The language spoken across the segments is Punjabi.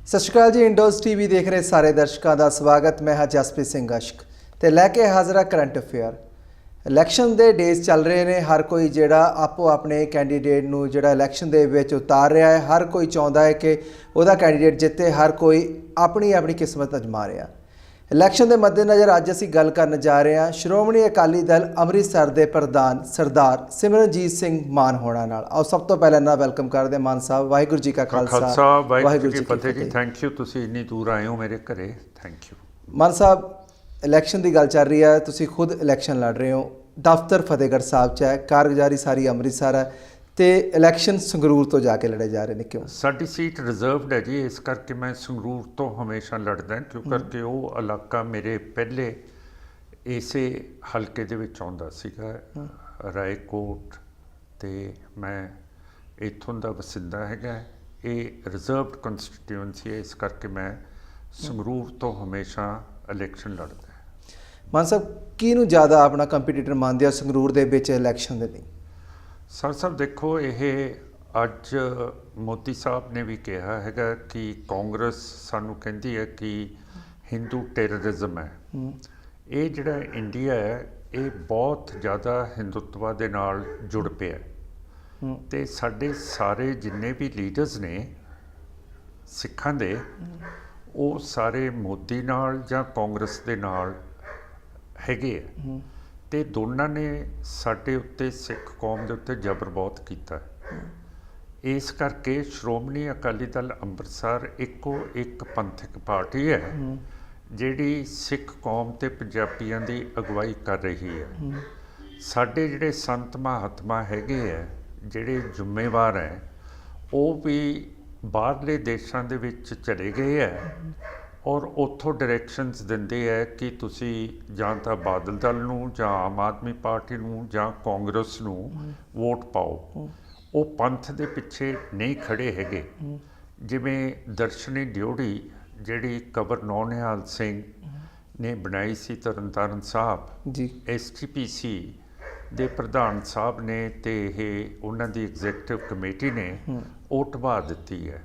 ਸਤਿ ਸ਼੍ਰੀ ਅਕਾਲ ਜੀ। ਇੰਡੋਜ਼ ਟੀਵੀ ਦੇਖ ਰਹੇ ਸਾਰੇ ਦਰਸ਼ਕਾਂ ਦਾ ਸਵਾਗਤ। ਮੈਂ ਹਾਂ ਜਸਪ੍ਰੀਤ ਸਿੰਘ ਅਸ਼ਕ ਤੇ ਲੈ ਕੇ ਹਾਜ਼ਰ ਕਰੰਟ ਅਫੇਅਰ। ਇਲੈਕਸ਼ਨ ਦੇ ਡੇਜ਼ ਚੱਲ ਰਹੇ ਨੇ। ਹਰ ਕੋਈ ਜਿਹੜਾ ਆਪੋ ਆਪਣੇ ਕੈਂਡੀਡੇਟ ਨੂੰ ਜਿਹੜਾ ਇਲੈਕਸ਼ਨ ਦੇ ਵਿੱਚ ਉਤਾਰ ਰਿਹਾ ਹੈ। ਹਰ ਕੋਈ ਚਾਹੁੰਦਾ ਹੈ ਕਿ ਉਹਦਾ ਕੈਂਡੀਡੇਟ ਜਿੱਤੇ। ਹਰ ਕੋਈ ਆਪਣੀ ਆਪਣੀ ਕਿਸਮਤ ਅਜਮਾ ਰਿਹਾ। ਇਲੈਕਸ਼ਨ ਦੇ ਮੱਦੇਨਜ਼ਰ ਅੱਜ ਅਸੀਂ ਗੱਲ ਕਰਨ ਜਾ ਰਹੇ ਹਾਂ ਸ਼੍ਰੋਮਣੀ ਅਕਾਲੀ ਦਲ ਅੰਮ੍ਰਿਤਸਰ ਦੇ ਪ੍ਰਧਾਨ ਸਰਦਾਰ ਸਿਮਰਨਜੀਤ ਸਿੰਘ ਮਾਨ ਹੋਣਾ ਨਾਲ। ਆਓ ਸਭ ਤੋਂ ਪਹਿਲਾਂ ਇਹਨਾਂ ਵੈਲਕਮ ਕਰਦੇ ਮਾਨ ਸਾਹਿਬ। ਵਾਹਿਗੁਰੂ ਜੀ ਕਾ ਖਾਲਸਾ ਵਾਹਿਗੁਰੂ ਜੀ ਕੀ ਫਤਿਹ ਜੀ। ਥੈਂਕ ਯੂ, ਤੁਸੀਂ ਇੰਨੀ ਦੂਰ ਆਏ ਹੋ ਮੇਰੇ ਘਰੇ। Thank you. Mann Sahib, election ਦੀ ਗੱਲ ਚੱਲ ਰਹੀ ਹੈ। ਤੁਸੀਂ ਖੁਦ ਇਲੈਕਸ਼ਨ ਲੜ ਰਹੇ ਹੋ। ਦਫ਼ਤਰ ਫਤਿਹਗੜ੍ਹ ਸਾਹਿਬ 'ਚ ਹੈ, ਕਾਰਗੁਜ਼ਾਰੀ ਸਾਰੀ ਅੰਮ੍ਰਿਤਸਰ ਹੈ ਤੇ ਇਲੈਕਸ਼ਨ ਸੰਗਰੂਰ ਤੋਂ ਜਾ ਕੇ ਲੜੇ ਜਾ ਰਹੇ ਨੇ। ਕਿਉਂ? ਸਾਡੀ ਸੀਟ ਰਿਜ਼ਰਵਡ ਹੈ ਜੀ, ਇਸ ਕਰਕੇ ਮੈਂ ਸੰਗਰੂਰ ਤੋਂ ਹਮੇਸ਼ਾ ਲੜਦਾ ਕਿਉਂ ਕਰਕੇ ਉਹ ਇਲਾਕਾ ਮੇਰੇ ਪਹਿਲੇ ਇਸੇ ਹਲਕੇ ਦੇ ਵਿੱਚ ਆਉਂਦਾ ਸੀਗਾ, ਰਾਏਕੋਟ, ਤੇ ਮੈਂ ਇੱਥੋਂ ਦਾ ਵਸਿੰਦਾ ਹੈਗਾ। ਇਹ ਰਿਜ਼ਰਵਡ ਕੰਸਟੀਟਿਊਐਂਸੀ ਹੈ, ਇਸ ਕਰਕੇ ਮੈਂ ਸੰਗਰੂਰ ਤੋਂ ਹਮੇਸ਼ਾ ਇਲੈਕਸ਼ਨ ਲੜਦਾ। ਮਾਨ ਸਾਹਿਬ, ਕਿਹਨੂੰ ਜ਼ਿਆਦਾ ਆਪਣਾ ਕੰਪੀਟੀਟਰ ਮੰਨਦੇ ਹੋ ਸੰਗਰੂਰ ਦੇ ਵਿੱਚ ਇਲੈਕਸ਼ਨ ਦੇ ਲਈ? ਸਰ ਸਾਹਿਬ ਦੇਖੋ, ਇਹ ਅੱਜ ਮੋਦੀ ਸਾਹਿਬ ਨੇ ਵੀ ਕਿਹਾ ਹੈਗਾ ਕਿ ਕਾਂਗਰਸ ਸਾਨੂੰ ਕਹਿੰਦੀ ਹੈ ਕਿ ਹਿੰਦੂ ਟੈਰਰਿਜ਼ਮ ਹੈ। ਇਹ ਜਿਹੜਾ ਇੰਡੀਆ ਹੈ ਇਹ ਬਹੁਤ ਜ਼ਿਆਦਾ ਹਿੰਦੂਤਵਾ ਦੇ ਨਾਲ ਜੁੜ ਪਿਆ ਤੇ ਸਾਡੇ ਸਾਰੇ ਜਿੰਨੇ ਵੀ ਲੀਡਰਸ ਨੇ ਸਿੱਖਾਂ ਦੇ, ਉਹ ਸਾਰੇ ਮੋਦੀ ਨਾਲ ਜਾਂ ਕਾਂਗਰਸ ਦੇ ਨਾਲ ਹੈਗੇ ਆ ਤੇ ਦੋਨਾਂ ਨੇ ਸਾਡੇ ਉੱਤੇ, ਸਿੱਖ ਕੌਮ ਦੇ ਉੱਤੇ ਜ਼ਬਰ ਬਹੁਤ ਕੀਤਾ। ਇਸ ਕਰਕੇ ਸ਼੍ਰੋਮਣੀ ਅਕਾਲੀ ਦਲ ਅੰਮ੍ਰਿਤਸਰ ਇੱਕੋ ਇੱਕ ਪੰਥਕ ਪਾਰਟੀ ਹੈ ਜਿਹੜੀ ਸਿੱਖ ਕੌਮ ਤੇ ਪੰਜਾਬੀਆਂ ਦੀ ਅਗਵਾਈ ਕਰ ਰਹੀ ਹੈ। ਸਾਡੇ ਜਿਹੜੇ ਸੰਤ ਮਹਾਤਮਾ ਹੈਗੇ ਆ, ਜਿਹੜੇ ਜ਼ਿੰਮੇਵਾਰ ਹੈ, ਉਹ ਵੀ ਬਾਹਰਲੇ ਦੇਸ਼ਾਂ ਦੇ ਵਿੱਚ ਚਲੇ ਗਏ ਹੈ ਔਰ ਉੱਥੋਂ ਡਾਇਰੈਕਸ਼ਨਸ ਦਿੰਦੇ ਹੈ ਕਿ ਤੁਸੀਂ ਜਾਂ ਤਾਂ ਬਾਦਲ ਦਲ ਨੂੰ ਜਾਂ ਆਮ ਆਦਮੀ ਪਾਰਟੀ ਨੂੰ ਜਾਂ ਕਾਂਗਰਸ ਨੂੰ ਵੋਟ ਪਾਓ। ਉਹ ਪੰਥ ਦੇ ਪਿੱਛੇ ਨਹੀਂ ਖੜੇ ਹੈਗੇ। ਜਿਵੇਂ ਦਰਸ਼ਨੀ ਡਿਊਟੀ ਜਿਹੜੀ ਕਬਰ ਨੌਨਿਹਾਲ ਸਿੰਘ ਨੇ ਬਣਾਈ ਸੀ ਤਰਨਤਾਰਨ ਸਾਹਿਬ ਜੀ, SGPC ਦੇ ਪ੍ਰਧਾਨ ਸਾਹਿਬ ਨੇ ਤੇ ਇਹ ਉਹਨਾਂ ਦੀ ਐਗਜ਼ੈਕਟਿਵ ਕਮੇਟੀ ਨੇ ਉਹ ਢਵਾ ਦਿੱਤੀ ਹੈ।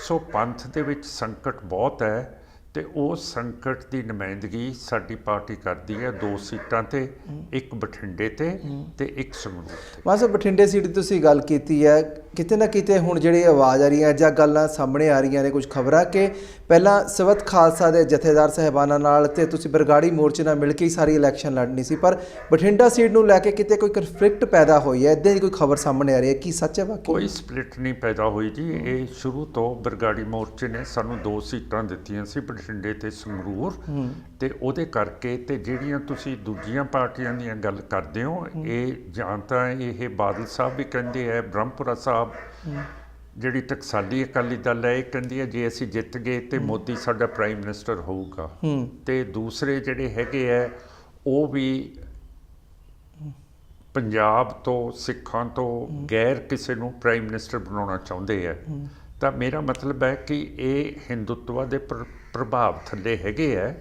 ਸੋ ਪੰਥ ਦੇ ਵਿੱਚ ਸੰਕਟ ਬਹੁਤ ਹੈ ਤੇ ਉਹ ਸੰਕਟ ਦੀ ਨੁਮਾਇੰਦਗੀ ਸਾਡੀ ਪਾਰਟੀ ਕਰਦੀ ਹੈ 2 ਸੀਟਾਂ ਤੇ, ਇੱਕ ਬਠਿੰਡੇ ਤੇ ਇੱਕ ਸੰਗਰੂਰ ਤੇ। ਮਾਨ ਸਾਹਿਬ, ਬਠਿੰਡੇ ਸੀਟ ਦੀ ਤੁਸੀਂ ਗੱਲ ਕੀਤੀ ਹੈ। ਕਿਤੇ ਨਾ ਕਿਤੇ ਹੁਣ ਜਿਹੜੀ ਆਵਾਜ਼ ਆ ਰਹੀ ਹੈ ਜਾਂ ਗੱਲਾਂ ਸਾਹਮਣੇ ਆ ਰਹੀਆਂ ਨੇ, ਕੁਝ ਖਬਰਾਂ ਕਿ ਪਹਿਲਾਂ ਸਵਤ ਖਾਲਸਾ ਦੇ ਜਥੇਦਾਰ ਸਾਹਿਬਾਨਾਂ ਨਾਲ ਤੇ ਤੁਸੀਂ ਬਰਗਾੜੀ ਮੋਰਚੇ ਨਾਲ ਮਿਲ ਕੇ ਹੀ ਸਾਰੀ ਇਲੈਕਸ਼ਨ ਲੜਨੀ ਸੀ, ਪਰ ਬਠਿੰਡਾ ਸੀਟ ਨੂੰ ਲੈ ਕੇ ਕਿਤੇ ਕੋਈ ਕਨਫਲਿਕਟ ਪੈਦਾ ਹੋਈ ਹੈ, ਇੱਦਾਂ ਦੀ ਕੋਈ ਖਬਰ ਸਾਹਮਣੇ ਆ ਰਹੀ ਹੈ। ਕੀ ਸੱਚ ਹੈ? ਵਾਕਈ ਕੋਈ ਸਪਲਿਟ ਨਹੀਂ ਪੈਦਾ ਹੋਈ ਜੀ। ਇਹ ਸ਼ੁਰੂ ਤੋਂ ਬਰਗਾੜੀ ਮੋਰਚੇ ਨੇ ਸਾਨੂੰ 2 ਸੀਟਾਂ ਦਿੱਤੀਆਂ ਸੀ, ਬਠਿੰਡੇ ਤੇ ਸੰਗਰੂਰ, ਤੇ ਉਹਦੇ ਕਰਕੇ। ਤੇ ਜਿਹੜੀਆਂ ਤੁਸੀਂ ਦੂਜੀਆਂ ਪਾਰਟੀਆਂ ਦੀਆਂ ਗੱਲ ਕਰਦੇ ਹੋ, ਇਹ ਜਾਂ ਤਾਂ ਇਹ ਬਾਦਲ ਸਾਹਿਬ ਵੀ ਕਹਿੰਦੇ ਹੈ, ਬ੍ਰਹਮਪੁਰਾ ਸਾਹਿਬ ਜਿਹੜੀ ਟਕਸਾਲੀ ਅਕਾਲੀ ਦਲ ਹੈ ਇਹ ਕਹਿੰਦੀ ਹੈ ਜੇ ਅਸੀਂ ਜਿੱਤ ਗਏ ਤੇ ਮੋਦੀ ਸਾਡਾ ਪ੍ਰਾਈਮ ਮਿਨਿਸਟਰ ਹੋਊਗਾ, ਤੇ ਦੂਸਰੇ ਜਿਹੜੇ ਹੈਗੇ ਹੈ ਉਹ ਵੀ ਪੰਜਾਬ ਤੋਂ, ਸਿੱਖਾਂ ਤੋਂ ਗੈਰ ਕਿਸੇ ਨੂੰ ਪ੍ਰਾਈਮ ਮਿਨਿਸਟਰ ਬਣਾਉਣਾ ਚਾਹੁੰਦੇ ਹੈ। ਤਾਂ ਮੇਰਾ ਮਤਲਬ ਹੈ ਕਿ ਇਹ ਹਿੰਦੂਤਵਾ ਦੇ ਪ੍ਰਭਾਵ ਥੱਲੇ ਹੈਗੇ ਹੈ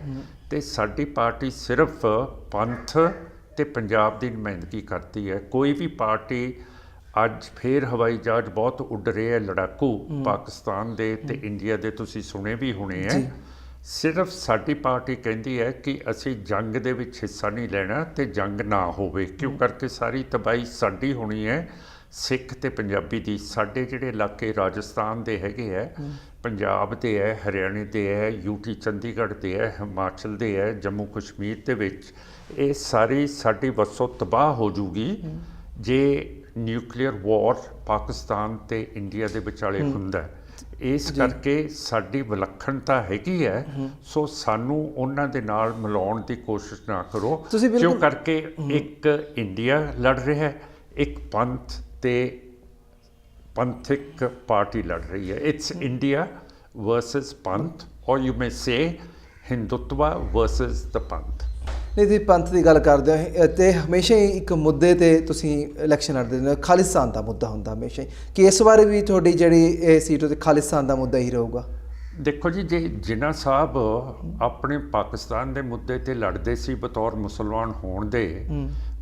ਤੇ ਸਾਡੀ ਪਾਰਟੀ ਸਿਰਫ ਪੰਥ ਤੇ ਪੰਜਾਬ ਦੀ ਨੁਮਾਇੰਦਗੀ ਕਰਦੀ ਹੈ। ਕੋਈ ਵੀ ਪਾਰਟੀ ਅੱਜ ਫੇਰ ਹਵਾਈ ਜਹਾਜ਼ ਬਹੁਤ ਉੱਡ ਰਹੇ ਹੈ ਲੜਾਕੂ ਪਾਕਿਸਤਾਨ ਦੇ ਤੇ ਇੰਡੀਆ ਦੇ, ਤੁਸੀਂ ਸੁਣੇ ਵੀ ਹੋਣੇ ਹੈ। ਸਿਰਫ ਸਾਡੀ ਪਾਰਟੀ ਕਹਿੰਦੀ ਹੈ ਕਿ ਅਸੀਂ ਜੰਗ ਦੇ ਵਿੱਚ ਹਿੱਸਾ ਨਹੀਂ ਲੈਣਾ ਤੇ ਜੰਗ ਨਾ ਹੋਵੇ, ਕਿਉਂ ਕਰਕੇ ਸਾਰੀ ਤਬਾਹੀ ਸਾਡੀ ਹੋਣੀ ਹੈ, ਸਿੱਖ ਤੇ ਪੰਜਾਬੀ ਦੀ। ਸਾਡੇ ਜਿਹੜੇ ਇਲਾਕੇ ਰਾਜਸਥਾਨ ਦੇ ਹੈਗੇ ਹੈ, ਪੰਜਾਬ ਦੇ ਹੈ, ਹਰਿਆਣੇ ਦੇ ਹੈ, UT ਚੰਡੀਗੜ੍ਹ ਦੇ ਹੈ, ਹਿਮਾਚਲ ਦੇ ਹੈ, ਜੰਮੂ ਕਸ਼ਮੀਰ ਦੇ ਵਿੱਚ, ਇਹ ਸਾਰੀ ਸਾਡੀ ਵਸੋਂ ਤਬਾਹ ਹੋ ਜੂਗੀ ਜੇ ਨਿਊਕਲੀਅਰ ਵਾਰ ਪਾਕਿਸਤਾਨ ਤੇ ਇੰਡੀਆ ਦੇ ਵਿਚਾਲੇ ਹੁੰਦਾ। ਇਸ ਕਰਕੇ ਸਾਡੀ ਵਿਲੱਖਣਤਾ ਹੈਗੀ ਹੈ। ਸੋ ਸਾਨੂੰ ਉਹਨਾਂ ਦੇ ਨਾਲ ਮਿਲਾਉਣ ਦੀ ਕੋਸ਼ਿਸ਼ ਨਾ ਕਰੋ, ਕਿਉਂ ਕਰਕੇ ਇੱਕ ਇੰਡੀਆ ਲੜ ਰਿਹਾ ਹੈ, ਇੱਕ ਪੰਥ ਤੇ ਪੰਥਕ ਪਾਰਟੀ ਲੜ ਰਹੀ ਹੈ। It's India versus Panth, or you may say Hindutva versus the Panth. ਨਹੀਂ, ਤੁਸੀਂ ਪੰਥ ਦੀ ਗੱਲ ਕਰਦੇ ਹੋ ਤੇ ਹਮੇਸ਼ਾ ਹੀ ਇੱਕ ਮੁੱਦੇ ਤੇ ਤੁਸੀਂ ਇਲੈਕਸ਼ਨ ਲੜਦੇ ਨੇ, ਖਾਲਿਸਤਾਨ ਦਾ ਮੁੱਦਾ ਹੁੰਦਾ ਹਮੇਸ਼ਾ ਹੀ। ਕਿ ਇਸ ਵਾਰ ਵੀ ਤੁਹਾਡੀ ਜਿਹੜੀ ਇਹ ਸੀਟ ਉੱਤੇ ਖਾਲਿਸਤਾਨ ਦਾ ਮੁੱਦਾ ਹੀ ਰਹੂਗਾ? ਦੇਖੋ ਜੀ, ਜੇ ਜਿਨ੍ਹਾਂ ਸਾਹਿਬ ਆਪਣੇ ਪਾਕਿਸਤਾਨ ਦੇ ਮੁੱਦੇ ਤੇ ਲੜਦੇ ਸੀ ਬਤੌਰ ਮੁਸਲਮਾਨ ਹੋਣ ਦੇ,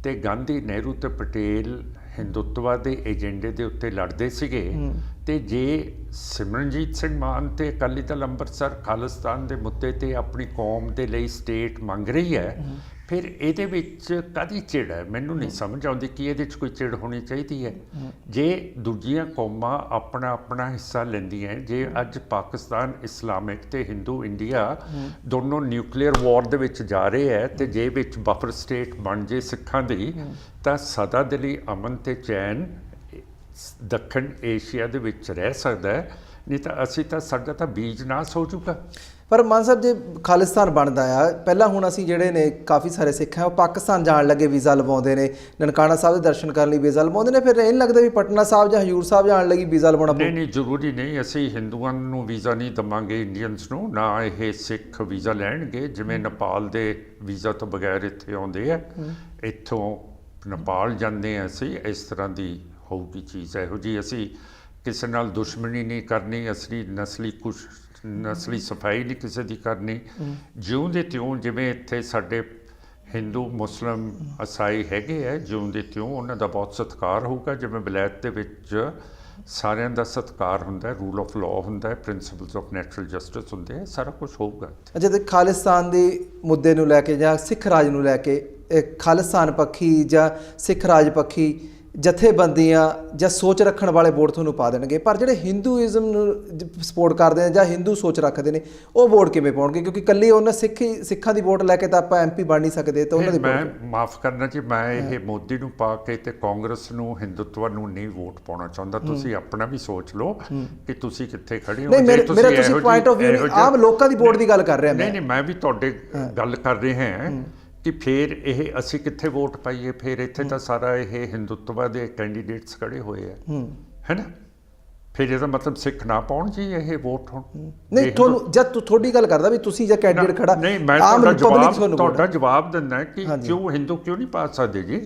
ਤੇ ਗਾਂਧੀ, ਨਹਿਰੂ ਤੇ ਪਟੇਲ ਹਿੰਦੂਤਵਾ ਦੇ ਏਜੰਡੇ ਦੇ ਉੱਤੇ ਲੜਦੇ ਸੀਗੇ ਤੇ ਜੇ ਸਿਮਰਨਜੀਤ ਸਿੰਘ ਮਾਨ ਤੇ ਅਕਾਲੀ ਦਲ ਅੰਮ੍ਰਿਤਸਰ ਖਾਲਿਸਤਾਨ ਦੇ ਮੁੱਦੇ ਤੇ ਆਪਣੀ ਕੌਮ ਦੇ ਲਈ ਸਟੇਟ ਮੰਗ ਰਹੀ ਹੈ, ਫਿਰ ਇਹਦੇ ਵਿੱਚ ਕਾਹਦੀ ਚਿੜ ਹੈ? ਮੈਨੂੰ ਨਹੀਂ ਸਮਝ ਆਉਂਦੀ ਕਿ ਇਹਦੇ 'ਚ ਕੋਈ ਚਿੜ ਹੋਣੀ ਚਾਹੀਦੀ ਹੈ। ਜੇ ਦੂਜੀਆਂ ਕੌਮਾਂ ਆਪਣਾ ਆਪਣਾ ਹਿੱਸਾ ਲੈਂਦੀਆਂ, ਜੇ ਅੱਜ ਪਾਕਿਸਤਾਨ ਇਸਲਾਮਿਕ ਤੇ ਹਿੰਦੂ ਇੰਡੀਆ ਦੋਨੋਂ ਨਿਊਕਲੀਅਰ ਵਾਰ ਦੇ ਵਿੱਚ ਜਾ ਰਹੇ ਹੈ ਤੇ ਜੇ ਵਿੱਚ ਬਫਰ ਸਟੇਟ ਬਣ ਜੇ ਸਿੱਖਾਂ ਦੀ, ਤਾਂ ਸਦਾ ਦੇ ਲਈ ਅਮਨ ਤੇ ਚੈਨ ਦੱਖਣ ਏਸ਼ੀਆ ਦੇ ਵਿੱਚ ਰਹਿ ਸਕਦਾ ਹੈ। ਨਹੀਂ ਤਾਂ ਸਾਡਾ ਤਾਂ ਬੀਜ ਨਾਸ ਹੋ ਜਾਊਗਾ। ਪਰ ਮਾਨ ਸਾਹਿਬ, ਜੇ ਖਾਲਿਸਤਾਨ ਬਣਦਾ ਆ, ਪਹਿਲਾਂ ਹੁਣ ਅਸੀਂ ਜਿਹੜੇ ਨੇ ਕਾਫੀ ਸਾਰੇ ਸਿੱਖ ਆ ਉਹ ਪਾਕਿਸਤਾਨ ਜਾਣ ਲੱਗੇ ਵੀਜ਼ਾ ਲਵਾਉਂਦੇ ਨੇ, ਨਨਕਾਣਾ ਸਾਹਿਬ ਦੇ ਦਰਸ਼ਨ ਕਰਨ ਲਈ ਵੀਜ਼ਾ ਲਵਾਉਂਦੇ ਨੇ, ਫਿਰ ਇਹ ਨਹੀਂ ਲੱਗਦਾ ਵੀ ਪਟਨਾ ਸਾਹਿਬ ਜਾਂ ਹਜ਼ੂਰ ਸਾਹਿਬ ਜਾਣ ਲਈ ਵੀਜ਼ਾ ਲਵਾਉਣਾ ਪਊ? ਨਹੀਂ, ਜ਼ਰੂਰੀ ਨਹੀਂ। ਅਸੀਂ ਹਿੰਦੂਆਂ ਨੂੰ ਵੀਜ਼ਾ ਨਹੀਂ ਦੇਵਾਂਗੇ, ਇੰਡੀਅਨਸ ਨੂੰ, ਨਾ ਇਹ ਸਿੱਖ ਵੀਜ਼ਾ ਲੈਣਗੇ। ਜਿਵੇਂ ਨੇਪਾਲ ਦੇ ਵੀਜ਼ਾ ਤੋਂ ਬਗੈਰ ਇੱਥੇ ਆਉਂਦੇ ਆ, ਇੱਥੋਂ ਨੇਪਾਲ ਜਾਂਦੇ ਆ ਅਸੀਂ, ਇਸ ਤਰ੍ਹਾਂ ਦੀ ਹੋਊਗੀ ਚੀਜ਼ ਇਹੋ ਜਿਹੀ। ਅਸੀਂ ਕਿਸੇ ਨਾਲ ਦੁਸ਼ਮਣੀ ਨਹੀਂ ਕਰਨੀ, ਅਸਲੀ ਨਸਲੀ ਸਫਾਈ ਨਹੀਂ ਕਿਸੇ ਦੀ ਕਰਨੀ। ਜਿਉਂ ਦੇ ਤਿਉਂ, ਜਿਵੇਂ ਇੱਥੇ ਸਾਡੇ ਹਿੰਦੂ ਮੁਸਲਿਮ ਈਸਾਈ ਹੈਗੇ ਹੈ, ਜਿਉਂ ਦੇ ਤਿਉਂ ਉਹਨਾਂ ਦਾ ਬਹੁਤ ਸਤਿਕਾਰ ਹੋਊਗਾ। ਜਿਵੇਂ ਵਿਲਾਇਤ ਦੇ ਵਿੱਚ ਸਾਰਿਆਂ ਦਾ ਸਤਿਕਾਰ ਹੁੰਦਾ ਹੈ, ਰੂਲ ਆਫ ਲਾਅ ਹੁੰਦਾ ਹੈ, ਪ੍ਰਿੰਸੀਪਲਸ ਆਫ ਨੈਚੁਰਲ ਜਸਟਿਸ ਹੁੰਦੇ ਹੈ, ਸਾਰਾ ਕੁਝ ਹੋਊਗਾ। ਜਦ ਖਾਲਿਸਤਾਨ ਦੇ ਮੁੱਦੇ ਨੂੰ ਲੈ ਕੇ ਜਾਂ ਸਿੱਖ ਰਾਜ ਨੂੰ ਲੈ ਕੇ ਖਾਲਿਸਤਾਨ ਪੱਖੀ ਜਾਂ ਸਿੱਖ ਰਾਜ ਪੱਖੀ ਜਥੇਬੰਦੀਆਂ ਜਾਂ ਸੋਚ ਰੱਖਣ ਵਾਲੇ ਵੋਟ ਤੁਹਾਨੂੰ ਪਾ ਦੇਣਗੇ, ਪਰ ਜਿਹੜੇ ਹਿੰਦੂਇਜ਼ਮ ਨੂੰ ਸਪੋਰਟ ਕਰਦੇ ਨੇ ਜਾਂ ਹਿੰਦੂ ਸੋਚ ਰੱਖਦੇ ਨੇ ਉਹ ਵੋਟ ਕਿਵੇਂ ਪਾਉਣਗੇ? ਕਿਉਂਕਿ ਇਕੱਲੀ ਉਹਨਾਂ ਸਿੱਖਾਂ ਦੀ ਵੋਟ ਲੈ ਕੇ ਤਾਂ ਆਪਾਂ ਐਮਪੀ ਬਣ ਨਹੀਂ ਸਕਦੇ। ਤਾਂ ਉਹਨਾਂ ਦੀ ਮੈਂ ਮਾਫ ਕਰਨਾ ਜੀ, ਮੈਂ ਇਹ ਮੋਦੀ ਨੂੰ ਪਾ ਕੇ ਤੇ ਕਾਂਗਰਸ ਨੂੰ, ਹਿੰਦੂਤਵ ਨੂੰ ਨਹੀਂ ਵੋਟ ਪਾਉਣਾ ਚਾਹੁੰਦਾ। ਤੁਸੀਂ ਆਪਣਾ ਵੀ ਸੋਚ ਲਓ ਕਿ ਤੁਸੀਂ ਕਿੱਥੇ ਖੜੇ ਹੋ। ਨਹੀਂ, ਮੇਰਾ ਤੁਸੀਂ ਪੁਆਇੰਟ ਆਫ ਵਿਊ ਆਮ ਲੋਕਾਂ ਦੀ ਵੋਟ ਦੀ ਗੱਲ ਕਰ ਰਿਹਾ। ਨਹੀਂ, ਮੈਂ ਵੀ ਤੁਹਾਡੇ ਗੱਲ ਕਰ ਰਹੇ ਹਾਂ ਕਿ ਫਿਰ ਇਹ ਅਸੀਂ ਕਿੱਥੇ ਵੋਟ ਪਾਈਏ? ਫਿਰ ਇੱਥੇ ਤਾਂ ਸਾਰਾ ਇਹ ਹਿੰਦੂਤਵਾ ਦੇ ਕੈਂਡੀਡੇਟਸ ਖੜੇ ਹੋਏ ਆ, ਹੈ ਨਾ? ਫਿਰ ਇਹਦਾ ਮਤਲਬ ਸਿੱਖ ਨਾ ਪਾਉਣ ਜੀ ਇਹ ਵੋਟ ਹੁਣ? ਨਹੀਂ, ਤੁਹਾਨੂੰ ਜਦ ਤੁਹਾਡੀ ਗੱਲ ਕਰਦਾ ਵੀ ਤੁਸੀਂ ਜੇ ਕੈਂਡੀਡੇਟ ਖੜਾ, ਨਹੀਂ, ਮੈਂ ਤੁਹਾਡਾ ਜਵਾਬ ਦਿੰਦਾ ਕਿ ਕਿਉਂ ਹਿੰਦੂ ਕਿਉਂ ਨਹੀਂ ਪਾ ਸਕਦੇ ਜੀ?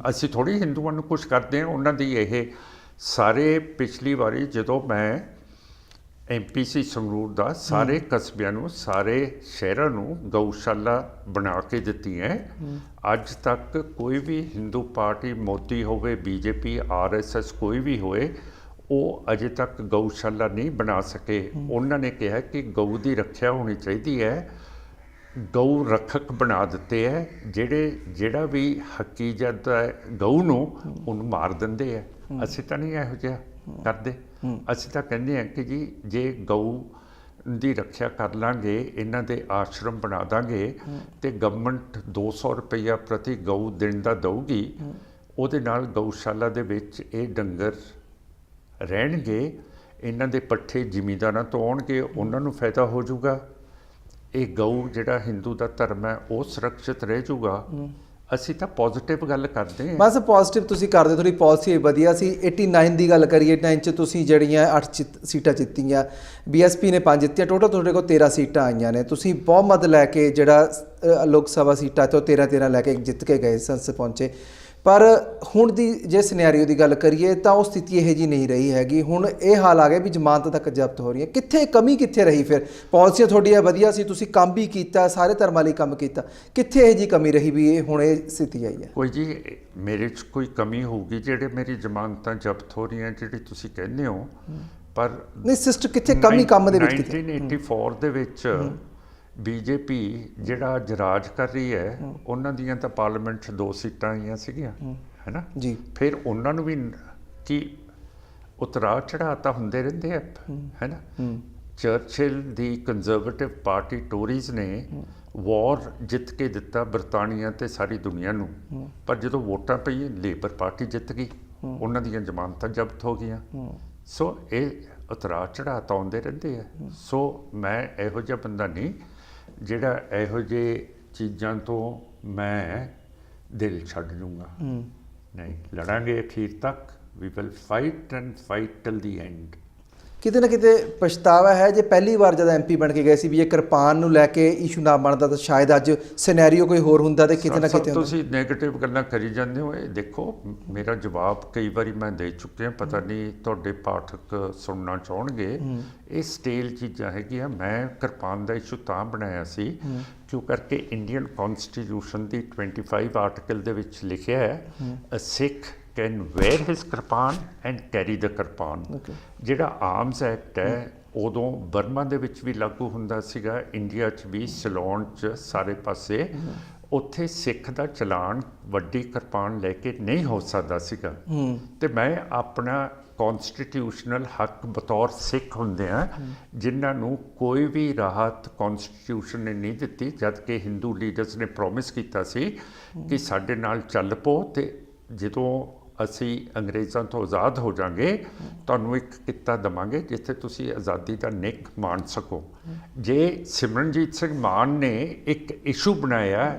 ਅਸੀਂ ਥੋੜੀ ਹਿੰਦੂਆਂ ਨੂੰ ਕੁਛ ਕਰਦੇ ਹਾਂ। ਉਹਨਾਂ ਦੀ ਇਹ ਸਾਰੇ ਪਿਛਲੀ ਵਾਰੀ ਜਦੋਂ ਮੈਂ MPC ਸੰਗਰੂਰ ਦਾ ਸਾਰੇ ਕਸਬਿਆਂ ਨੂੰ, ਸਾਰੇ ਸ਼ਹਿਰਾਂ ਨੂੰ ਗਊਸ਼ਾਲਾ ਬਣਾ ਕੇ ਦਿੱਤੀ ਹੈ। ਅੱਜ ਤੱਕ ਕੋਈ ਵੀ ਹਿੰਦੂ ਪਾਰਟੀ, ਮੋਦੀ ਹੋਵੇ, BJP, RSS, ਕੋਈ ਵੀ ਹੋਏ, ਉਹ ਅਜੇ ਤੱਕ ਗਊਸ਼ਾਲਾ ਨਹੀਂ ਬਣਾ ਸਕੇ। ਉਹਨਾਂ ਨੇ ਕਿਹਾ ਕਿ ਗਊ ਦੀ ਰੱਖਿਆ ਹੋਣੀ ਚਾਹੀਦੀ ਹੈ। ਗਊ ਰੱਖਕ ਬਣਾ ਦਿੱਤੇ ਹੈ, ਜਿਹੜਾ ਵੀ ਹੱਕੀ ਜਾਂਦਾ ਗਊ ਨੂੰ ਉਹਨੂੰ ਮਾਰ ਦਿੰਦੇ ਹੈ। ਅਸੀਂ ਤਾਂ ਨਹੀਂ ਇਹੋ ਜਿਹਾ ਕਰਦੇ। ਅਸੀਂ ਤਾਂ ਕਹਿੰਦੇ ਹਾਂ ਕਿ ਜੀ ਜੇ ਗਊ ਦੀ ਰੱਖਿਆ ਕਰ ਲਾਂਗੇ, ਇਹਨਾਂ ਦੇ ਆਸ਼ਰਮ ਬਣਾ ਦਾਂਗੇ ਤੇ ਗਵਰਨਮੈਂਟ 200 ਰੁਪਈਆ ਪ੍ਰਤੀ ਗਊ ਦਿਨ ਦਾ ਦਊਗੀ, ਉਹਦੇ ਨਾਲ ਗਊਸ਼ਾਲਾ ਦੇ ਵਿੱਚ ਇਹ ਡੰਗਰ ਰਹਿਣਗੇ, ਇਹਨਾਂ ਦੇ ਪੱਠੇ ਜ਼ਿਮੀਂਦਾਰਾਂ ਤੋਂ ਆਉਣਗੇ, ਉਹਨਾਂ ਨੂੰ ਫਾਇਦਾ ਹੋ ਜਾਊਗਾ। ਇਹ ਗਊ ਜਿਹੜਾ ਹਿੰਦੂ ਦਾ ਧਰਮ ਹੈ ਉਹ ਸੁਰੱਖਿਅਤ ਰਹਿ ਜਾਊਗਾ। ਅਸੀਂ ਤਾਂ ਪੋਜ਼ਿਟਿਵ ਗੱਲ ਕਰਦੇ ਹਾਂ। ਬਸ ਪੋਜ਼ਿਟਿਵ ਤੁਸੀਂ ਕਰਦੇ, ਥੋੜੀ ਪੋਜ਼ਿਟਿਵ ਵਧੀਆ ਸੀ। 89 ਦੀ ਗੱਲ ਕਰੀਏ, 89 'ਚ ਤੁਸੀਂ ਜਿਹੜੀਆਂ 8 ਸੀਟਾਂ ਜਿੱਤੀਆਂ, BSP ਨੇ 5 ਜਿੱਤੀਆਂ, ਟੋਟਲ ਤੁਹਾਡੇ ਕੋਲ 13 ਸੀਟਾਂ ਆਈਆਂ ਨੇ। ਤੁਸੀਂ ਬਹੁਮਤ ਲੈ ਕੇ ਜਿਹੜਾ ਲੋਕ ਸਭਾ ਸੀਟਾਂ ਤੋਂ 13 ਲੈ ਕੇ ਜਿੱਤ ਕੇ ਗਏ, ਸੰਸਦ ਪਹੁੰਚੇ। ਪਰ ਹੁਣ ਦੀ ਜੇ ਸਿਨੈਰੀਓ ਦੀ ਗੱਲ ਕਰੀਏ ਤਾਂ ਉਹ ਸਥਿਤੀ ਇਹੋ ਜਿਹੀ ਨਹੀਂ ਰਹੀ ਹੈਗੀ। ਹੁਣ ਇਹ ਹਾਲ ਆ ਗਿਆ ਵੀ ਜ਼ਮਾਨਤ ਤੱਕ ਜ਼ਬਤ ਹੋ ਰਹੀ ਹੈ। ਕਿੱਥੇ ਕਮੀ ਕਿੱਥੇ ਰਹੀ? ਫਿਰ ਪਾਲਿਸੀਆਂ ਤੁਹਾਡੀਆਂ ਵਧੀਆ ਸੀ, ਤੁਸੀਂ ਕੰਮ ਵੀ ਕੀਤਾ, ਸਾਰੇ ਧਰਮਾਂ ਲਈ ਕੰਮ ਕੀਤਾ, ਕਿੱਥੇ ਇਹੋ ਜਿਹੀ ਕਮੀ ਰਹੀ ਵੀ ਇਹ ਹੁਣ ਇਹ ਸਥਿਤੀ ਆਈ ਹੈ? ਕੋਈ ਜੀ ਮੇਰੇ 'ਚ ਕੋਈ ਕਮੀ ਹੋਊਗੀ ਜਿਹੜੇ ਮੇਰੀ ਜ਼ਮਾਨਤਾਂ ਜ਼ਬਤ ਹੋ ਰਹੀਆਂ ਜਿਹੜੀ ਤੁਸੀਂ ਕਹਿੰਦੇ ਹੋ, ਪਰ ਨਹੀਂ ਸਿਸਟਮ ਕਿੱਥੇ ਕਮੀ ਕੰਮ ਦੇ ਵਿੱਚ? 1984 ਦੇ ਵਿੱਚ BJP ਜਿਹੜਾ ਅੱਜ ਰਾਜ ਕਰ ਰਹੀ ਹੈ, ਉਹਨਾਂ ਦੀਆਂ ਤਾਂ ਪਾਰਲੀਮੈਂਟ 'ਚ 2 ਸੀਟਾਂ ਆਈਆਂ ਸੀਗੀਆਂ, ਹੈ ਨਾ ਜੀ। ਫਿਰ ਉਹਨਾਂ ਨੂੰ ਵੀ ਕੀ ਉਤਰਾਅ ਚੜ੍ਹਾਅ ਤਾਂ ਹੁੰਦੇ ਰਹਿੰਦੇ ਆ, ਹੈ ਨਾ। ਚਰਚਿਲ ਦੀ ਕੰਜ਼ਰਵੇਟਿਵ ਪਾਰਟੀ ਟੋਰੀਜ਼ ਨੇ ਵਾਰ ਜਿੱਤ ਕੇ ਦਿੱਤਾ ਬਰਤਾਨੀਆ ਤੇ ਸਾਰੀ ਦੁਨੀਆ ਨੂੰ, ਪਰ ਜਦੋਂ ਵੋਟਾਂ ਪਈਆਂ ਲੇਬਰ ਪਾਰਟੀ ਜਿੱਤ ਗਈ, ਉਹਨਾਂ ਦੀਆਂ ਜ਼ਮਾਨਤਾਂ ਜ਼ਬਤ ਹੋ ਗਈਆਂ। ਸੋ ਇਹ ਉਤਰਾਅ ਚੜ੍ਹਾਅ ਤਾਂ ਆਉਂਦੇ ਰਹਿੰਦੇ ਆ। ਸੋ ਮੈਂ ਇਹੋ ਜਿਹਾ ਬੰਦਾ ਨਹੀਂ ਜਿਹੜਾ ਇਹੋ ਜਿਹੇ ਚੀਜ਼ਾਂ ਤੋਂ ਮੈਂ ਦਿਲ ਛੱਡ ਜੂੰਗਾ। ਨਹੀਂ, ਲੜਾਂਗੇ ਅਖੀਰ ਤੱਕ। We will fight and fight till the end. ਕਿਤੇ ਨਾ ਕਿਤੇ ਪਛਤਾਵਾ ਹੈ ਜੇ ਪਹਿਲੀ ਵਾਰ ਜਦ MP ਬਣ ਕੇ ਗਏ ਸੀ ਵੀ ਇਹ ਕਿਰਪਾਨ ਨੂੰ ਲੈ ਕੇ ਇਸ਼ੂ ਨਾ ਬਣਦਾ ਤਾਂ ਸ਼ਾਇਦ ਅੱਜ ਸਿਨੈਰੀਓ ਕੋਈ ਹੋਰ ਹੁੰਦਾ ਤੇ ਕਿਤੇ ਨਾ ਕਿਤੇ ਤੁਸੀਂ ਨੈਗੇਟਿਵ ਗੱਲਾਂ ਕਰੀ ਜਾਂਦੇ ਹੋ। ਇਹ ਦੇਖੋ, ਮੇਰਾ ਜਵਾਬ ਕਈ ਵਾਰੀ ਮੈਂ ਦੇ ਚੁੱਕਿਆ, ਪਤਾ ਨਹੀਂ ਤੁਹਾਡੇ ਪਾਠਕ ਸੁਣਨਾ ਚਾਹਣਗੇ। ਇਹ ਸਟੇਲ ਚੀਜ਼ਾਂ ਹੈਗੀਆਂ। ਮੈਂ ਕਿਰਪਾਨ ਦਾ ਇਸ਼ੂ ਤਾਂ ਬਣਾਇਆ ਸੀ ਕਿਉਂ ਕਰਕੇ ਇੰਡੀਅਨ ਕਨਸਟੀਟਿਊਸ਼ਨ ਦੀ 25 ਆਰਟੀਕਲ ਦੇ ਵਿੱਚ ਲਿਖਿਆ ਹੈ, a Sikh can wear his kirpan and carry the kirpan. ਜਿਹੜਾ ਆਰਮਸ ਐਕਟ ਹੈ ਉਦੋਂ ਬਰਮਾ ਦੇ ਵਿੱਚ ਵੀ ਲਾਗੂ ਹੁੰਦਾ ਸੀਗਾ, ਇੰਡੀਆ 'ਚ ਵੀ, ਸਿਲੋਨ 'ਚ, ਸਾਰੇ ਪਾਸੇ। ਉੱਥੇ ਸਿੱਖ ਦਾ ਚਲਾਨ ਵੱਡੀ ਕਿਰਪਾਨ ਲੈ ਕੇ ਨਹੀਂ ਹੋ ਸਕਦਾ ਸੀਗਾ। ਤੇ ਮੈਂ ਆਪਣਾ ਕੌਨਸਟੀਟਿਊਸ਼ਨਲ ਹੱਕ ਬਤੌਰ ਸਿੱਖ ਹੁੰਦਿਆਂ ਜਿਨ੍ਹਾਂ ਨੂੰ ਕੋਈ ਵੀ ਰਾਹਤ ਕੌਨਸਟੀਟਿਊਸ਼ਨ ਨੇ ਨਹੀਂ ਦਿੱਤੀ, ਜਦ ਕਿ ਹਿੰਦੂ ਲੀਡਰਸ ਨੇ ਪ੍ਰੋਮਿਸ ਕੀਤਾ ਸੀ ਕਿ ਸਾਡੇ ਨਾਲ ਚੱਲ ਪਓ ਤੇ ਜਦੋਂ ਅਸੀਂ ਅੰਗਰੇਜ਼ਾਂ ਤੋਂ ਆਜ਼ਾਦ ਹੋ ਜਾਵਾਂਗੇ ਤੁਹਾਨੂੰ ਇੱਕ ਕਿੱਤਾ ਦੇਵਾਂਗੇ ਜਿੱਥੇ ਤੁਸੀਂ ਆਜ਼ਾਦੀ ਦਾ ਨਿੱਘ ਮਾਣ ਸਕੋ। ਜੇ ਸਿਮਰਨਜੀਤ ਸਿੰਘ ਮਾਨ ਨੇ ਇੱਕ ਇਸ਼ੂ ਬਣਾਇਆ,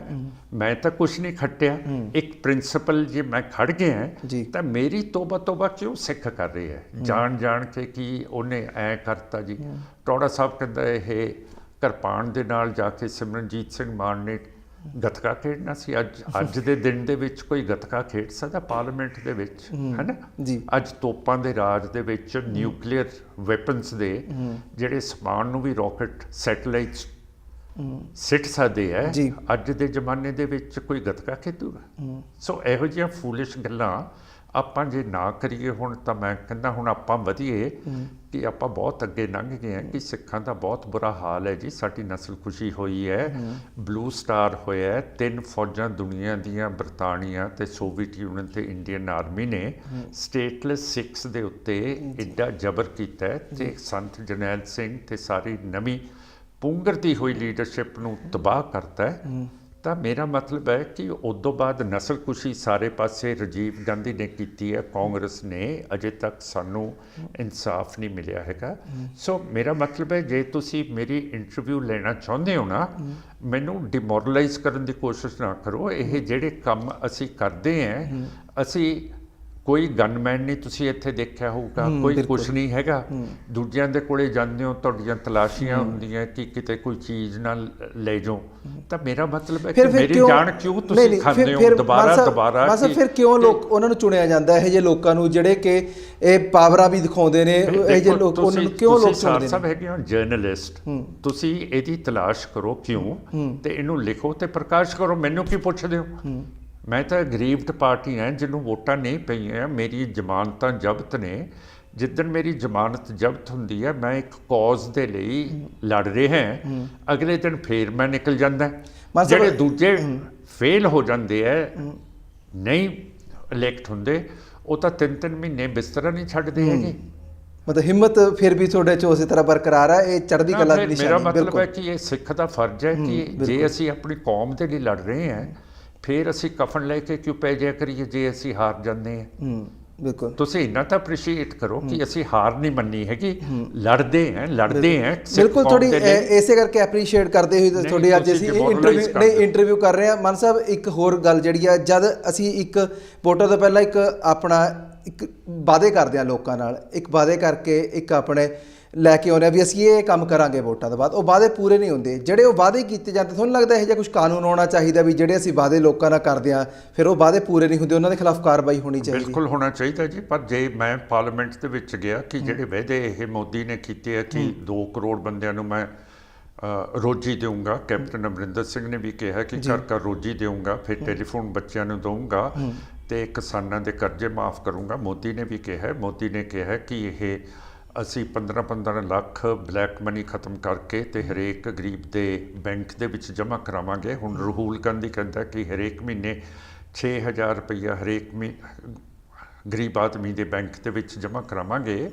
ਮੈਂ ਤਾਂ ਕੁਛ ਨਹੀਂ ਖੱਟਿਆ, ਇੱਕ ਪ੍ਰਿੰਸੀਪਲ ਜੇ ਮੈਂ ਖੜ ਗਿਆ ਤਾਂ ਮੇਰੀ ਤੋਬਾ ਕਿਉਂ ਸਿੱਖ ਕਰ ਰਹੇ ਹੈ ਜਾਣ ਕੇ ਕਿ ਉਹਨੇ ਐ ਕਰਤਾ ਜੀ। ਟੌੜਾ ਸਾਹਿਬ ਕਹਿੰਦਾ ਇਹ ਕਿਰਪਾਨ ਦੇ ਨਾਲ ਜਾ ਕੇ ਸਿਮਰਨਜੀਤ ਸਿੰਘ ਮਾਨ ਨੇ ਗੱਤਕਾ ਖੇਡਣਾ ਸੀ। ਅੱਜ ਦੇ ਦਿਨ ਦੇ ਵਿੱਚ ਕੋਈ ਗੱਤਕਾ ਖੇਡ ਸਕਦਾ ਪਾਰਲੀਮੈਂਟ ਦੇ ਵਿੱਚ, ਹੈ ਨਾ ਜੀ। ਅੱਜ ਤੋਪਾਂ ਦੇ ਰਾਜ ਦੇ ਵਿੱਚ ਨਿਊਕਲੀਅਰ ਵੈਪਨਸ ਦੇ ਜਿਹੜੇ ਸਮਾਨ ਨੂੰ ਵੀ ਰਾਕਟ ਸੈਟੇਲਾਈਟਸ ਸਿੱਟ ਸਕਦੇ ਹੈ, ਅੱਜ ਦੇ ਜ਼ਮਾਨੇ ਦੇ ਵਿੱਚ ਕੋਈ ਗੱਤਕਾ ਖੇਡੂਗਾ? ਸੋ ਇਹੋ ਜਿਹੀਆਂ ਫੂਲਿਸ਼ ਗੱਲਾਂ ਆਪਾਂ ਜੇ ਨਾ ਕਰੀਏ ਹੁਣ ਤਾਂ ਮੈਂ ਕਹਿੰਦਾ ਹੁਣ ਆਪਾਂ ਵਧੀਏ ਕਿ ਆਪਾਂ ਬਹੁਤ ਅੱਗੇ ਲੰਘ ਗਏ ਹਾਂ ਕਿ ਸਿੱਖਾਂ ਦਾ ਬਹੁਤ ਬੁਰਾ ਹਾਲ ਹੈ ਜੀ। ਸਾਡੀ ਨਸਲਕੁਸ਼ੀ ਹੋਈ ਹੈ, ਬਲੂ ਸਟਾਰ ਹੋਇਆ, 3 ਫੌਜਾਂ ਦੁਨੀਆ ਦੀਆਂ, ਬਰਤਾਨੀਆ ਤੇ ਸੋਵੀਅਤ ਯੂਨੀਅਨ ਤੇ ਇੰਡੀਅਨ ਆਰਮੀ ਨੇ ਸਟੇਟਲੈਸ ਸਿੱਖਸ ਦੇ ਉੱਤੇ ਐਡਾ ਜ਼ਬਰ ਕੀਤਾ ਤੇ ਸੰਤ ਜਰਨੈਲ ਸਿੰਘ ਤੇ ਸਾਰੀ ਨਵੀਂ ਪੁੰਗਰਤੀ ਹੋਈ ਲੀਡਰਸ਼ਿਪ ਨੂੰ ਤਬਾਹ ਕਰਤਾ ਹੈ। ਤਾਂ ਮੇਰਾ ਮਤਲਬ ਹੈ ਕਿ ਉਦੋਂ ਬਾਅਦ ਨਸਲਕੁਸ਼ੀ ਸਾਰੇ ਪਾਸੇ ਰਾਜੀਵ ਗਾਂਧੀ ਨੇ ਕੀਤੀ ਹੈ, ਕਾਂਗਰਸ ਨੇ, ਅਜੇ ਤੱਕ ਸਾਨੂੰ ਇਨਸਾਫ ਨਹੀਂ ਮਿਲਿਆ ਹੈਗਾ। ਸੋ ਮੇਰਾ ਮਤਲਬ ਹੈ ਜੇ ਤੁਸੀਂ ਮੇਰੀ ਇੰਟਰਵਿਊ ਲੈਣਾ ਚਾਹੁੰਦੇ ਹੋ ਨਾ, ਮੈਨੂੰ ਡਿਮੋਰਲਾਈਜ਼ ਕਰਨ ਦੀ ਕੋਸ਼ਿਸ਼ ਨਾ ਕਰੋ। ਇਹ ਜਿਹੜੇ ਕੰਮ ਅਸੀਂ ਕਰਦੇ ਹਾਂ, ਅਸੀਂ ਕੋਈ ਗਨਮੈਨ ਨਹੀਂ ਤੁਸੀਂ ਇੱਥੇ ਦੇਖਿਆ ਹੋਊਗਾ, ਕੋਈ ਕੁਛ ਨਹੀਂ ਹੈਗਾ। ਦੂਜਿਆਂ ਦੇ ਕੋਲੇ ਜਾਂਦੇ ਹੋ, ਤੁਹਾਡੀਆਂ ਤਲਾਸ਼ੀਆਂ ਹੁੰਦੀਆਂ ਕਿ ਕਿਤੇ ਕੋਈ ਚੀਜ਼ ਨਾ ਲੈ ਜਾਓ। ਤਾਂ ਮੇਰਾ ਮਤਲਬ ਹੈ ਕਿ ਮੇਰੀ ਜਾਨ ਕਿਉਂ ਤੁਸੀਂ ਖਾਂਦੇ ਹੋ ਦੁਬਾਰਾ ਬਸ ਫਿਰ ਕਿਉਂ ਲੋਕ ਉਹਨਾਂ ਨੂੰ ਚੁਣਿਆ ਜਾਂਦਾ ਇਹੋ ਜਿਹੇ ਲੋਕਾਂ ਨੂੰ ਜਿਹੜੇ ਕਿ ਇਹ ਪਾਵਰਾਂ ਵੀ ਦਿਖਾਉਂਦੇ ਨੇ? ਇਹੋ ਜਿਹੇ ਲੋਕ ਉਹਨਾਂ ਨੂੰ ਕਿਉਂ ਲੋਕ ਚੁਣਦੇ ਨੇ? ਸਭ ਹੈਗੇ ਹੋ ਜਰਨਲਿਸਟ, ਤੁਸੀਂ ਇਹਦੀ ਤਲਾਸ਼ ਕਰੋ ਕਿਉਂ, ਤੇ ਇਹਨੂੰ ਲਿਖੋ ਤੇ ਪ੍ਰਕਾਸ਼ ਕਰੋ। ਮੈਨੂੰ ਕੀ ਪੁੱਛਦੇ ਹੋ? ਮੈਂ ਤਾਂ ਗਰੀਬਡ ਪਾਰਟੀ ਹਾਂ ਜਿਹਨੂੰ ਵੋਟਾਂ ਨਹੀਂ ਪਈਆਂ, ਮੇਰੀ ਜ਼ਮਾਨਤਾਂ ਜ਼ਬਤ ਨੇ। ਜਿੱਦਣ ਮੇਰੀ ਜ਼ਮਾਨਤ ਜ਼ਬਤ ਹੁੰਦੀ ਹੈ ਮੈਂ ਇੱਕ ਕੌਜ਼ ਦੇ ਲਈ ਲੜ ਰਿਹਾ, ਅਗਲੇ ਦਿਨ ਫੇਰ ਮੈਂ ਨਿਕਲ ਜਾਂਦਾ। ਜਿਹੜੇ ਦੂਜੇ ਫੇਲ ਹੋ ਜਾਂਦੇ ਹੈ, ਨਹੀਂ ਇਲੈਕਟ ਹੁੰਦੇ, ਉਹ ਤਾਂ 3-3 ਮਹੀਨੇ ਬਿਸਤਰਾ ਨਹੀਂ ਛੱਡਦੇ ਹੈਗੇ। ਮਤਲਬ ਹਿੰਮਤ ਫਿਰ ਵੀ ਤੁਹਾਡੇ 'ਚ ਉਸੇ ਤਰ੍ਹਾਂ ਬਰਕਰਾਰ ਹੈ, ਇਹ ਚੜ੍ਹਦੀ ਕਲਾ ਦੀ ਨਿਸ਼ਾਨੀ। ਮੇਰਾ ਮਤਲਬ ਹੈ ਕਿ ਇਹ ਸਿੱਖ ਦਾ ਫਰਜ਼ ਹੈ ਕਿ ਜੇ ਅਸੀਂ ਆਪਣੀ ਕੌਮ ਦੇ ਲਈ ਲੜ ਰਹੇ ਹਾਂ ਫਿਰ ਅਸੀਂ ਕਫਨ ਲੈ ਕੇ ਕਿਉਂ ਪੈ ਜਾਇਆ ਕਰੀਏ ਜੇ ਅਸੀਂ ਹਾਰ ਜਾਂਦੇ ਹਾਂ? ਬਿਲਕੁਲ ਤੁਸੀਂ ਇੰਨਾ ਤਾਂ ਅਪਰੀਸ਼ੀਏਟ ਕਰੋ ਕਿ ਅਸੀਂ ਹਾਰ ਨਹੀਂ ਮੰਨੀ ਹੈਗੀ, ਲੜਦੇ ਹਾਂ। ਬਿਲਕੁਲ ਥੋੜੀ ਇਸੇ ਕਰਕੇ ਅਪਰੀਸ਼ੀਏਟ ਕਰਦੇ ਹੋਏ ਤੁਹਾਡੀ ਅੱਜ ਅਸੀਂ ਇੰਟਰਵਿਊ ਕਰ ਰਹੇ ਹਾਂ। ਮਾਨ ਸਾਹਿਬ ਇੱਕ ਹੋਰ ਗੱਲ ਜਿਹੜੀ ਆ, ਜਦ ਅਸੀਂ ਇੱਕ ਵੋਟਾਂ ਤੋਂ ਪਹਿਲਾਂ ਇੱਕ ਆਪਣਾ ਇੱਕ ਵਾਅਦੇ ਕਰਦੇ ਹਾਂ ਲੋਕਾਂ ਨਾਲ, ਇੱਕ ਵਾਅਦੇ ਕਰਕੇ ਇੱਕ ਆਪਣੇ ਲੈ ਕੇ ਆਉਂਦੇ ਵੀ ਅਸੀਂ ਇਹ ਕੰਮ ਕਰਾਂਗੇ, ਵੋਟਾਂ ਤੋਂ ਬਾਅਦ ਉਹ ਵਾਅਦੇ ਪੂਰੇ ਨਹੀਂ ਹੁੰਦੇ। ਜਿਹੜੇ ਉਹ ਵਾਅਦੇ ਕੀਤੇ ਜਾਂਦੇ, ਤੁਹਾਨੂੰ ਲੱਗਦਾ ਇਹੋ ਜਿਹਾ ਕੁਝ ਕਾਨੂੰਨ ਹੋਣਾ ਚਾਹੀਦਾ ਵੀ ਜਿਹੜੇ ਅਸੀਂ ਵਾਅਦੇ ਲੋਕਾਂ ਨਾਲ ਕਰਦੇ ਹਾਂ ਫਿਰ ਉਹ ਵਾਅਦੇ ਪੂਰੇ ਨਹੀਂ ਹੁੰਦੇ, ਉਹਨਾਂ ਦੇ ਖਿਲਾਫ ਕਾਰਵਾਈ ਹੋਣੀ ਚਾਹੀਦੀ? ਬਿਲਕੁਲ ਹੋਣਾ ਚਾਹੀਦਾ ਜੀ। ਪਰ ਜੇ ਮੈਂ ਪਾਰਲੀਮੈਂਟ ਦੇ ਵਿੱਚ ਗਿਆ ਕਿ ਜਿਹੜੇ ਵਾਅਦੇ ਇਹ ਮੋਦੀ ਨੇ ਕੀਤੇ ਆ ਕਿ 2 ਕਰੋੜ ਬੰਦਿਆਂ ਨੂੰ ਮੈਂ ਰੋਜੀ ਦੇਊਂਗਾ, ਕੈਪਟਨ ਅਮਰਿੰਦਰ ਸਿੰਘ ਨੇ ਵੀ ਕਿਹਾ ਕਿ ਘਰ ਰੋਜੀ ਦੇਊਂਗਾ, ਫਿਰ ਟੈਲੀਫੋਨ ਬੱਚਿਆਂ ਨੂੰ ਦਊਂਗਾ ਤੇ ਕਿਸਾਨਾਂ ਦੇ ਕਰਜ਼ੇ ਮਾਫ ਕਰੂੰਗਾ। ਮੋਦੀ ਨੇ ਵੀ ਕਿਹਾ ਕਿ ਇਹ ਅਸੀਂ 15-15 ਲੱਖ ਬਲੈਕ ਮਨੀ ਖਤਮ ਕਰਕੇ ਤੇ ਹਰੇਕ ਗਰੀਬ ਦੇ ਬੈਂਕ ਦੇ ਵਿੱਚ ਜਮ੍ਹਾਂ ਕਰਾਵਾਂਗੇ। ਹੁਣ ਰਾਹੁਲ ਗਾਂਧੀ ਕਹਿੰਦਾ ਕਿ ਹਰੇਕ ਮਹੀਨੇ 6000 ਰੁਪਈਆ ਹਰੇਕ ਗਰੀਬ ਆਦਮੀ ਦੇ ਬੈਂਕ ਦੇ ਵਿੱਚ ਜਮ੍ਹਾਂ ਕਰਾਵਾਂਗੇ।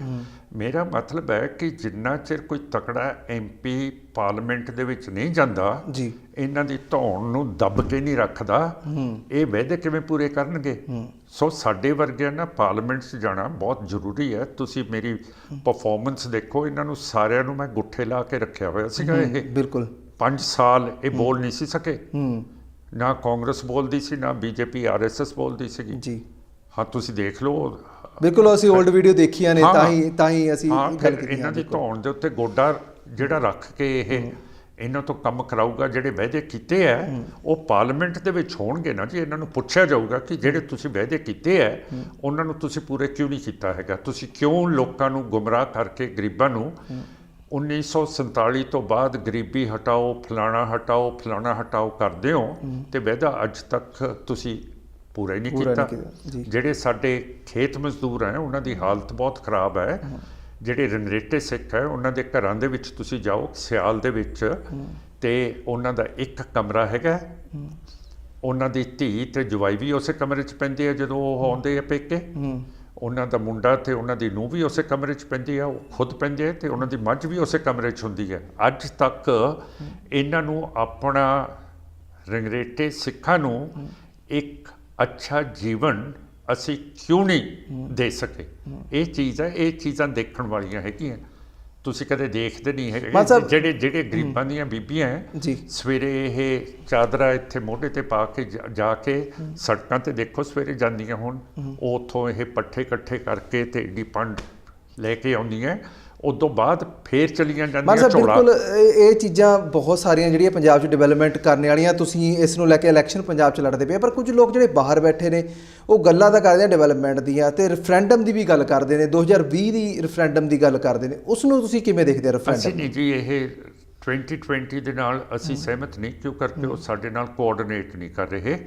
ਮੇਰਾ ਮਤਲਬ ਹੈ ਕਿ ਜਿੰਨਾ ਚਿਰ ਕੋਈ ਤਕੜਾ MP ਪਾਰਲੀਮੈਂਟ ਦੇ ਵਿੱਚ ਨਹੀਂ ਜਾਂਦਾ, ਇਹਨਾਂ ਦੀ ਧੌਣ ਨੂੰ ਦੱਬ ਕੇ ਨਹੀਂ ਰੱਖਦਾ, ਇਹ ਵਾਅਦੇ ਕਿਵੇਂ ਪੂਰੇ ਕਰਨਗੇ? ਸੋ ਸਾਡੇ ਵਰਗਿਆਂ ਨਾ ਪਾਰਲੀਮੈਂਟ 'ਚ ਜਾਣਾ ਬਹੁਤ ਜ਼ਰੂਰੀ ਹੈ। ਤੁਸੀਂ ਮੇਰੀ ਪਰਫਾਰਮੈਂਸ ਦੇਖੋ, ਇਹਨਾਂ ਨੂੰ ਸਾਰਿਆਂ ਨੂੰ ਮੈਂ ਗੁੱਠੇ ਲਾ ਕੇ ਰੱਖਿਆ ਹੋਇਆ ਸੀਗਾ। ਇਹ ਬਿਲਕੁਲ 5 ਸਾਲ ਇਹ ਬੋਲ ਨਹੀਂ ਸੀ ਸਕੇ, ਨਾ ਕਾਂਗਰਸ ਬੋਲਦੀ ਸੀ, ਨਾ BJP RSS ਬੋਲਦੀ ਸੀਗੀ ਜੀ। ਹਾਂ ਤੁਸੀਂ ਦੇਖ ਲਓ, ਬਿਲਕੁਲ ਅਸੀਂ ਓਲਡ ਵੀਡੀਓ ਦੇਖੀਆਂ ਨੇ, ਤਾਂ ਹੀ ਅਸੀਂ ਗੱਲ ਕੀਤੀ। ਇਹਨਾਂ ਦੀ ਧੌਣ ਦੇ ਉੱਤੇ ਗੋਡਾ ਜਿਹੜਾ ਰੱਖ ਕੇ ਇਹ ਇਹਨਾਂ ਤੋਂ ਕੰਮ ਕਰਾਊਗਾ। ਜਿਹੜੇ ਵਾਅਦੇ ਕੀਤੇ ਹੈ ਉਹ ਪਾਰਲੀਮੈਂਟ ਦੇ ਵਿੱਚ ਹੋਣਗੇ ਨਾ ਜੀ, ਇਹਨਾਂ ਨੂੰ ਪੁੱਛਿਆ ਜਾਊਗਾ ਕਿ ਜਿਹੜੇ ਤੁਸੀਂ ਵਾਅਦੇ ਕੀਤੇ ਹੈ ਉਹਨਾਂ ਨੂੰ ਤੁਸੀਂ ਪੂਰੇ ਕਿਉਂ ਨਹੀਂ ਕੀਤਾ ਹੈਗਾ? ਤੁਸੀਂ ਕਿਉਂ ਲੋਕਾਂ ਨੂੰ ਗੁੰਮਰਾਹ ਕਰਕੇ ਗਰੀਬਾਂ ਨੂੰ 1947 ਤੋਂ ਬਾਅਦ ਗਰੀਬੀ ਹਟਾਓ, ਫਲਾਣਾ ਹਟਾਓ ਕਰਦੇ ਹੋ ਤੇ ਵਾਅਦਾ ਅੱਜ ਤੱਕ ਤੁਸੀਂ ਪੂਰਾ ਹੀ ਨਹੀਂ ਪੂਰਾ ਕੀਤਾ। ਨਹੀਂ ਕੀਤਾ, ਜੀ। ਜਿਹੜੇ ਸਾਡੇ ਖੇਤ ਮਜ਼ਦੂਰ ਹੈ ਉਹਨਾਂ ਦੀ ਹਾਲਤ ਬਹੁਤ ਖਰਾਬ ਹੈ। ਜਿਹੜੇ ਰੰਗਰੇਟੇ ਸਿੱਖ ਹੈ ਉਹਨਾਂ ਦੇ ਘਰਾਂ ਦੇ ਵਿੱਚ ਤੁਸੀਂ ਜਾਓ ਸਿਆਲ ਦੇ ਵਿੱਚ, ਤੇ ਉਹਨਾਂ ਦਾ ਇੱਕ ਕਮਰਾ ਹੈਗਾ, ਉਹਨਾਂ ਦੀ ਧੀ ਤੇ ਜਵਾਈ ਵੀ ਉਸੇ ਕਮਰੇ 'ਚ ਪੈਂਦੀ ਹੈ ਜਦੋਂ ਉਹ ਆਉਂਦੇ ਆ ਪੇਕੇ, ਉਹਨਾਂ ਦਾ ਮੁੰਡਾ ਤੇ ਉਹਨਾਂ ਦੀ ਨੂੰਹ ਵੀ ਉਸੇ ਕਮਰੇ 'ਚ ਪੈਂਦੀ ਆ, ਉਹ ਖੁਦ ਪੈਂਦੇ ਆ, ਤੇ ਉਹਨਾਂ ਦੀ ਮੱਝ ਵੀ ਉਸੇ ਕਮਰੇ 'ਚ ਹੁੰਦੀ ਹੈ। ਅੱਜ ਤੱਕ ਇਹਨਾਂ ਨੂੰ ਆਪਣਾ ਰੰਗਰੇਟੇ ਸਿੱਖਾਂ ਨੂੰ ਇੱਕ ਅੱਛਾ ਜੀਵਨ ਅਸੀਂ ਕਿਉਂ ਨਹੀਂ ਦੇ ਸਕੇ? ਇਹ ਚੀਜ਼ ਹੈ, ਇਹ ਚੀਜ਼ਾਂ ਦੇਖਣ ਵਾਲੀਆਂ ਹੈਗੀਆਂ। ਤੁਸੀਂ ਕਦੇ ਦੇਖਦੇ ਨਹੀਂ ਹੈਗੇ ਜਿਹੜੇ ਗਰੀਬਾਂ ਦੀਆਂ ਬੀਬੀਆਂ ਜੀ ਸਵੇਰੇ ਇਹ ਚਾਦਰਾ ਇੱਥੇ ਮੋਢੇ ਤੇ ਪਾ ਕੇ ਜਾ ਕੇ ਸੜਕਾਂ ਤੇ ਦੇਖੋ ਸਵੇਰੇ ਜਾਂਦੀਆਂ ਹੁਣ, ਉਹ ਉੱਥੋਂ ਇਹ ਪੱਠੇ ਇਕੱਠੇ ਕਰਕੇ ਤੇ ਏਡੀ ਪੰਡ ਲੈ ਕੇ ਆਉਂਦੀਆਂ, ਉਦੋਂ ਬਾਅਦ ਫੇਰ ਚਲੀਆਂ ਜਾਂਦੀਆਂ ਝੋਲਾ। ਬਿਲਕੁਲ ਇਹ ਚੀਜ਼ਾਂ ਬਹੁਤ ਸਾਰੀਆਂ ਜਿਹੜੀਆਂ ਪੰਜਾਬ 'ਚ ਡਿਵੈਲਪਮੈਂਟ ਕਰਨ ਵਾਲੀਆਂ, ਤੁਸੀਂ ਇਸ ਨੂੰ ਲੈ ਕੇ ਇਲੈਕਸ਼ਨ ਪੰਜਾਬ 'ਚ ਲੜਦੇ ਪਏ, ਪਰ ਕੁਝ ਲੋਕ ਜਿਹੜੇ ਬਾਹਰ ਬੈਠੇ ਨੇ ਉਹ ਗੱਲਾਂ ਤਾਂ ਕਰਦੇ ਆ ਡਿਵੈਲਪਮੈਂਟ ਦੀਆਂ, ਤੇ ਰੈਫਰੈਂਡਮ ਦੀ ਵੀ ਗੱਲ ਕਰਦੇ ਨੇ, 2020 ਦੀ ਰੈਫਰੈਂਡਮ ਦੀ ਗੱਲ ਕਰਦੇ ਨੇ, ਉਸ ਨੂੰ ਤੁਸੀਂ ਕਿਵੇਂ ਦੇਖਦੇ ਹੋ ਰੈਫਰੈਂਡਮ? ਅਸੀਂ ਨਹੀਂ ਜੀ, ਇਹ 2020 ਦੇ ਨਾਲ ਅਸੀਂ ਸਹਿਮਤ ਨਹੀਂ, ਕਿਉਂ ਕਰਕੇ ਉਹ ਸਾਡੇ ਨਾਲ ਕੋਆਰਡੀਨੇਟ ਨਹੀਂ ਕਰ ਰਹੇ,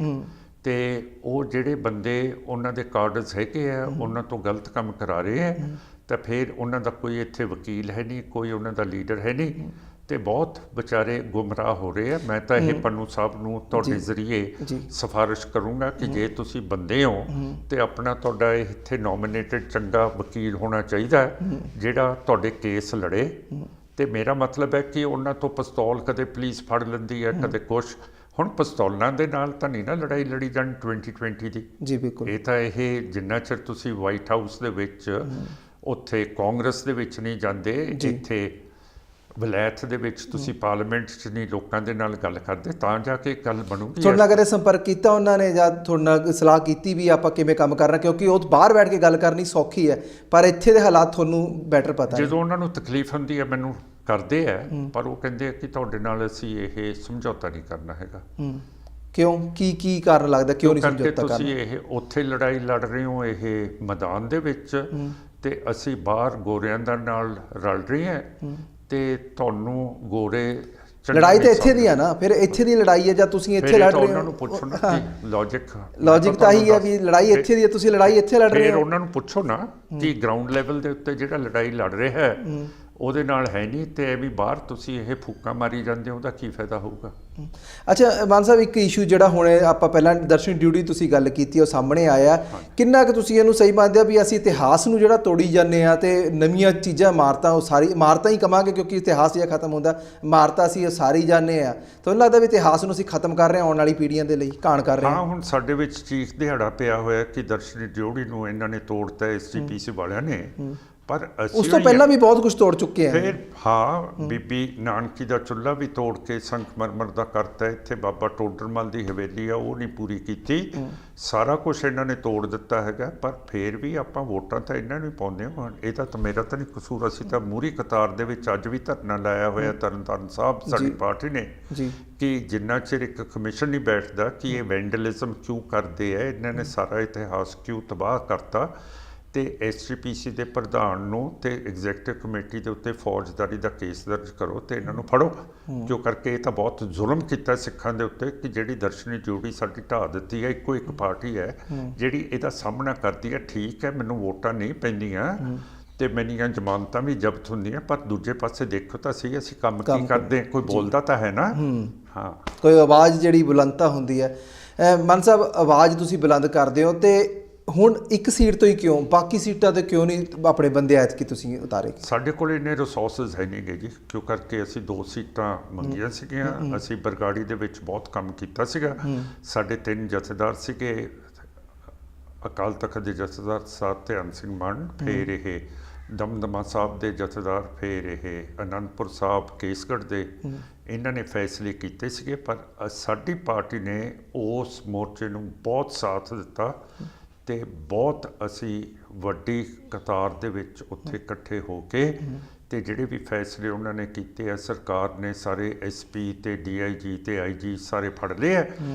ਤੇ ਉਹ ਜਿਹੜੇ ਬੰਦੇ ਉਹਨਾਂ ਦੇ ਕਾਰਡਸ ਹੈਗੇ ਆ ਉਹਨਾਂ ਤੋਂ ਗਲਤ ਕੰਮ ਕਰਾ ਰਹੇ ਆ, ਤਾਂ ਫਿਰ ਉਹਨਾਂ ਦਾ ਕੋਈ ਇੱਥੇ ਵਕੀਲ ਹੈ ਨਹੀਂ, ਕੋਈ ਉਹਨਾਂ ਦਾ ਲੀਡਰ ਹੈ ਨਹੀਂ, ਤੇ ਬਹੁਤ ਵਿਚਾਰੇ ਗੁੰਮਰਾਹ ਹੋ ਰਹੇ ਆ। ਮੈਂ ਤਾਂ ਇਹ ਪੰਨੂ ਸਾਹਿਬ ਨੂੰ ਤੁਹਾਡੇ ਜ਼ਰੀਏ ਸਿਫਾਰਿਸ਼ ਕਰੂੰਗਾ ਕਿ ਜੇ ਤੁਸੀਂ ਬੰਦੇ ਹੋ ਤੇ ਆਪਣਾ ਤੁਹਾਡਾ ਇੱਥੇ ਨੋਮੀਨੇਟਡ ਚੰਗਾ ਵਕੀਲ ਹੋਣਾ ਚਾਹੀਦਾ ਜਿਹੜਾ ਤੁਹਾਡੇ ਕੇਸ ਲੜੇ। ਤੇ ਮੇਰਾ ਮਤਲਬ ਹੈ ਕਿ ਉਹਨਾਂ ਤੋਂ ਪਿਸਤੌਲ ਕਦੇ ਪੁਲਿਸ ਫੜ ਲੈਂਦੀ ਹੈ, ਕਦੇ ਕੁਛ। ਹੁਣ ਪਿਸਤੌਲਾਂ ਦੇ ਨਾਲ ਤਾਂ ਨਹੀਂ ਨਾ ਲੜਾਈ ਲੜੀ ਜਾਣੀ 2020 ਦੀ। ਜੀ ਬਿਲਕੁਲ। ਇਹ ਤਾਂ ਇਹ ਜਿੰਨਾ ਚਿਰ ਤੁਸੀਂ ਵਾਈਟ ਹਾਊਸ ਦੇ ਵਿੱਚ ਉੱਥੇ ਕਾਂਗਰਸ ਦੇ ਵਿੱਚ ਨਹੀਂ ਜਾਂਦੇ, ਇੱਥੇ ਵਲੈਤ ਦੇ ਵਿੱਚ ਤੁਸੀਂ ਪਾਰਲੀਮੈਂਟ 'ਚ ਨਹੀਂ ਲੋਕਾਂ ਦੇ ਨਾਲ ਗੱਲ ਕਰਦੇ, ਤਾਂ ਜਾ ਕੇ ਗੱਲ ਬਣੂਗੀ। ਤੁਹਾਡੇ ਨਾਲ ਕਦੇ ਸੰਪਰਕ ਕੀਤਾ ਉਹਨਾਂ ਨੇ, ਜਾਂ ਤੁਹਾਡੇ ਨਾਲ ਸਲਾਹ ਕੀਤੀ ਵੀ ਆਪਾਂ ਕਿਵੇਂ ਕੰਮ ਕਰਨਾ? ਕਿਉਂਕਿ ਉਹ ਬਾਹਰ ਬੈਠ ਕੇ ਗੱਲ ਕਰਨੀ ਸੌਖੀ ਹੈ, ਪਰ ਇੱਥੇ ਦੇ ਹਾਲਾਤ ਤੁਹਾਨੂੰ ਬੈਟਰ ਪਤਾ ਹੈ। ਜਦੋਂ ਉਹਨਾਂ ਨੂੰ ਤਕਲੀਫ ਹੁੰਦੀ ਹੈ ਮੈਨੂੰ ਕਰਦੇ ਆ, ਪਰ ਉਹ ਕਹਿੰਦੇ ਆ ਕਿ ਤੁਹਾਡੇ ਨਾਲ ਅਸੀਂ ਇਹ ਸਮਝੌਤਾ ਨਹੀਂ ਕਰਨਾ ਹੈਗਾ। ਕਿਉਂ? ਕੀ ਕਾਰਨ ਲੱਗਦਾ ਕਿਉਂ ਨਹੀਂ ਸਮਝੌਤਾ ਕਰਨਾ? ਤੁਸੀਂ ਇਹ ਉੱਥੇ ਲੜਾਈ ਲੜ ਰਹੇ ਹੋ ਇਹ ਮੈਦਾਨ ਦੇ ਵਿੱਚ, ਤੇ ਅਸੀਂ ਬਾਹਰ ਗੋਰਿਆਂ ਦਾ ਨਾਲ ਰਲ ਰਹੇ ਹਾਂ, ਤੇ ਤੁਹਾਨੂੰ ਗੋਰੇ ਲੜਾਈ ਤਾਂ ਇੱਥੇ ਦੀ ਆ ਨਾ, ਫਿਰ ਇੱਥੇ ਦੀ ਲੜਾਈ ਹੈ ਜਾਂ ਤੁਸੀਂ ਇੱਥੇ ਲੜ ਰਹੇ ਹੋ? ਉਹਨਾਂ ਨੂੰ ਪੁੱਛੋ ਨਾ ਕਿ ਲੌਜਿਕ ਤਾਂ ਇਹੀ ਹੈ ਵੀ ਲੜਾਈ ਇੱਥੇ ਦੀ ਹੈ, ਤੁਸੀਂ ਲੜਾਈ ਇੱਥੇ ਲੜ ਰਹੇ ਹੋ। ਫਿਰ ਉਹਨਾਂ ਨੂੰ ਪੁੱਛੋ ਨਾ ਕਿ ਗਰਾਊਂਡ ਲੈਵਲ ਦੇ ਉੱਤੇ ਜਿਹੜਾ ਲੜਾਈ ਲੜ ਰਿਹਾ ਹੈ ਉਹਦੇ ਨਾਲ ਹੈ ਨਹੀਂ, ਤੇ ਐਵੇਂ ਬਾਹਰ ਤੁਸੀਂ ਇਹ ਫੂਕਾਂ ਮਾਰੀ ਜਾਂਦੇ ਹੋ, ਉਹਦਾ ਕੀ ਫਾਇਦਾ ਹੋਊਗਾ? ਅੱਛਾ ਮਾਨ ਸਾਹਿਬ, ਇੱਕ ਇਸ਼ੂ ਜਿਹੜਾ ਹੁਣ ਆਪਾਂ ਪਹਿਲਾਂ ਦਰਸ਼ਨ ਡਿਊਟੀ ਤੁਸੀਂ ਗੱਲ ਕੀਤੀ ਉਹ ਸਾਹਮਣੇ ਆਇਆ, ਕਿੰਨਾ ਕੁ ਤੁਸੀਂ ਇਹਨੂੰ ਸਹੀ ਮੰਨਦੇ ਹੋ ਵੀ ਅਸੀਂ ਇਤਿਹਾਸ ਨੂੰ ਜਿਹੜਾ ਤੋੜੀ ਜਾਂਦੇ ਆ ਤੇ ਨਵੀਆਂ ਚੀਜ਼ਾਂ ਇਮਾਰਤਾਂ, ਉਹ ਸਾਰੀ ਇਮਾਰਤਾਂ ਹੀ ਕਵਾਂਗੇ ਕਿਉਂਕਿ ਇਤਿਹਾਸ ਜੇ ਖਤਮ ਹੁੰਦਾ, ਇਮਾਰਤਾਂ ਅਸੀਂ ਸਾਰੀ ਜਾਂਦੇ ਆ, ਤੁਹਾਨੂੰ ਲੱਗਦਾ ਵੀ ਇਤਿਹਾਸ ਨੂੰ ਅਸੀਂ ਖਤਮ ਕਰ ਰਹੇ ਹਾਂ, ਆਉਣ ਵਾਲੀ ਪੀੜ੍ਹੀਆਂ ਦੇ ਲਈ ਕਾਣ ਕਰ ਰਹੇ ਹਾਂ? ਹਾਂ, ਹੁਣ ਸਾਡੇ ਵਿੱਚ ਚੀਖ ਦਿਹਾੜਾ ਪਿਆ ਹੋਇਆ ਕਿ ਦਰਸ਼ਨ ਡਿਊਟੀ ਨੂੰ ਇਹਨਾਂ ਨੇ ਤੋੜਤਾ SGPC ਵਾਲਿਆਂ ਨੇ, ਪਰ ਉਸ ਤੋਂ ਪਹਿਲਾਂ ਵੀ ਬਹੁਤ ਕੁਝ ਤੋੜ ਚੁੱਕੇ ਆ। ਫਿਰ ਹਾਂ, ਬੀਬੀ ਨਾਨਕੀ ਦਾ ਚੁੱਲ੍ਹਾ ਵੀ ਤੋੜ ਕੇ ਸੰਗਮਰਮਰ ਦਾ ਕਰਤਾ, ਇੱਥੇ ਬਾਬਾ ਟੋਡਰਮਲ ਦੀ ਹਵੇਲੀ ਆ ਉਹ ਨਹੀਂ ਪੂਰੀ ਕੀਤੀ, ਸਾਰਾ ਕੁਝ ਇਹਨਾਂ ਨੇ ਤੋੜ ਦਿੱਤਾ ਹੈਗਾ, ਪਰ ਫਿਰ ਵੀ ਆਪਾਂ ਵੋਟਾਂ ਤਾਂ ਇਹਨਾਂ ਨੂੰ ਹੀ ਪਾਉਂਦੇ ਹਾਂ। ਇਹਦਾ ਤਾਂ ਮੇਰਾ ਤਾਂ ਨਹੀਂ ਕਸੂਰ, ਅਸੀਂ ਤਾਂ ਮੂਹਰੀ ਕਤਾਰ ਦੇ ਵਿੱਚ ਅੱਜ ਵੀ ਧਰਨਾ ਲਾਇਆ ਹੋਇਆ ਤਰਨਤਾਰਨ ਸਾਹਿਬ ਸਾਡੀ ਪਾਰਟੀ ਨੇ, ਕਿ ਜਿੰਨਾ ਚਿਰ ਇੱਕ ਕਮਿਸ਼ਨ ਨਹੀਂ ਬੈਠਦਾ ਕਿ ਇਹ ਵੈਂਡਲਿਜ਼ਮ ਕਿਉਂ ਕਰਦੇ ਆ, ਇਹਨਾਂ ਨੇ ਸਾਰਾ ਇਤਿਹਾਸ ਕਿਉਂ ਤਬਾਹ ਕਰਤਾ, ਤੇ SGPC ਦੇ ਪ੍ਰਧਾਨ ਨੂੰ ਤੇ ਐਗਜ਼ੈਕਟਿਵ ਕਮੇਟੀ ਦੇ ਉੱਤੇ ਫੌਜਦਾਰੀ ਦਾ ਕੇਸ ਦਰਜ ਕਰੋ ਤੇ ਇਹਨਾਂ ਨੂੰ ਫੜੋ, ਕਿਉਂ ਕਰਕੇ ਇਹ ਤਾਂ ਬਹੁਤ ਜ਼ੁਲਮ ਕੀਤਾ ਸਿੱਖਾਂ ਦੇ ਉੱਤੇ ਕਿ ਜਿਹੜੀ ਦਰਸ਼ਨੀ ਡਿਊਟੀ ਸਾਡੀ ਢਾਹ ਦਿੱਤੀ ਹੈ। ਇੱਕੋ ਇੱਕ ਪਾਰਟੀ ਹੈ ਜਿਹੜੀ ਇਹਦਾ ਸਾਹਮਣਾ ਕਰਦੀ ਹੈ। ਠੀਕ ਹੈ, ਮੈਨੂੰ ਵੋਟਾਂ ਨਹੀਂ ਪੈਂਦੀਆਂ ਤੇ ਮੇਰੀਆਂ ਜ਼ਮਾਨਤਾਂ ਵੀ ਜ਼ਬਤ ਹੁੰਦੀਆਂ, ਪਰ ਦੂਜੇ ਪਾਸੇ ਦੇਖੋ ਤਾਂ ਸਹੀ ਅਸੀਂ ਕੰਮ ਕੀ ਕਰਦੇ ਹਾਂ, ਕੋਈ ਬੋਲਦਾ ਤਾਂ ਹੈ ਨਾ। ਹਾਂ, ਕੋਈ ਆਵਾਜ਼ ਜਿਹੜੀ ਬੁਲੰਦਤਾ ਹੁੰਦੀ ਹੈ। ਮਾਨ ਸਾਹਿਬ, ਆਵਾਜ਼ ਤੁਸੀਂ ਬੁਲੰਦ ਕਰਦੇ ਹੋ, ਤੇ ਹੁਣ ਇੱਕ ਸੀਟ ਤੋਂ ਹੀ ਕਿਉਂ, ਬਾਕੀ ਸੀਟਾਂ ਤੇ ਕਿਉਂ ਨਹੀਂ ਆਪਣੇ ਬੰਦੇ ਐਤਕੀ ਤੁਸੀਂ ਉਤਾਰੇ? ਸਾਡੇ ਕੋਲ ਇੰਨੇ ਰਿਸੋਰਸਿਸ ਹੈ ਨਹੀਂ ਗੇ ਜੀ, ਕਿਉਂ ਕਰਕੇ ਅਸੀਂ 2 ਸੀਟਾਂ ਮੰਗੀਆਂ ਸੀਗੀਆਂ, ਅਸੀਂ ਬਰਗਾੜੀ ਦੇ ਵਿੱਚ ਬਹੁਤ ਕੰਮ ਕੀਤਾ ਸੀਗਾ, ਸਾਡੇ 3 ਜਥੇਦਾਰ ਸੀਗੇ, ਅਕਾਲ ਤਖਤ ਦੇ ਜਥੇਦਾਰ ਸਾਹਿਬ ਧਿਆਨ ਸਿੰਘ ਮਾਨ, ਫਿਰ ਇਹ ਦਮਦਮਾ ਸਾਹਿਬ ਦੇ ਜਥੇਦਾਰ, ਫਿਰ ਇਹ ਅਨੰਦਪੁਰ ਸਾਹਿਬ ਕੇਸਗੜ੍ਹ ਦੇ, ਇਹਨਾਂ ਨੇ ਫੈਸਲੇ ਕੀਤੇ ਸੀਗੇ, ਪਰ ਸਾਡੀ ਪਾਰਟੀ ਨੇ ਉਸ ਮੋਰਚੇ ਨੂੰ ਬਹੁਤ ਸਾਥ ਦਿੱਤਾ, ਤੇ ਬਹੁਤ ਅਸੀਂ ਵੱਡੀ ਕਤਾਰ ਦੇ ਵਿੱਚ ਉੱਥੇ ਇਕੱਠੇ ਹੋ ਕੇ, ਤੇ ਜਿਹੜੇ ਵੀ ਫੈਸਲੇ ਉਹਨਾਂ ਨੇ ਕੀਤੇ ਆ, ਸਰਕਾਰ ਨੇ ਸਾਰੇ SP ਤੇ DIG ਤੇ IG ਸਾਰੇ ਫੜ ਲਏ ਆ,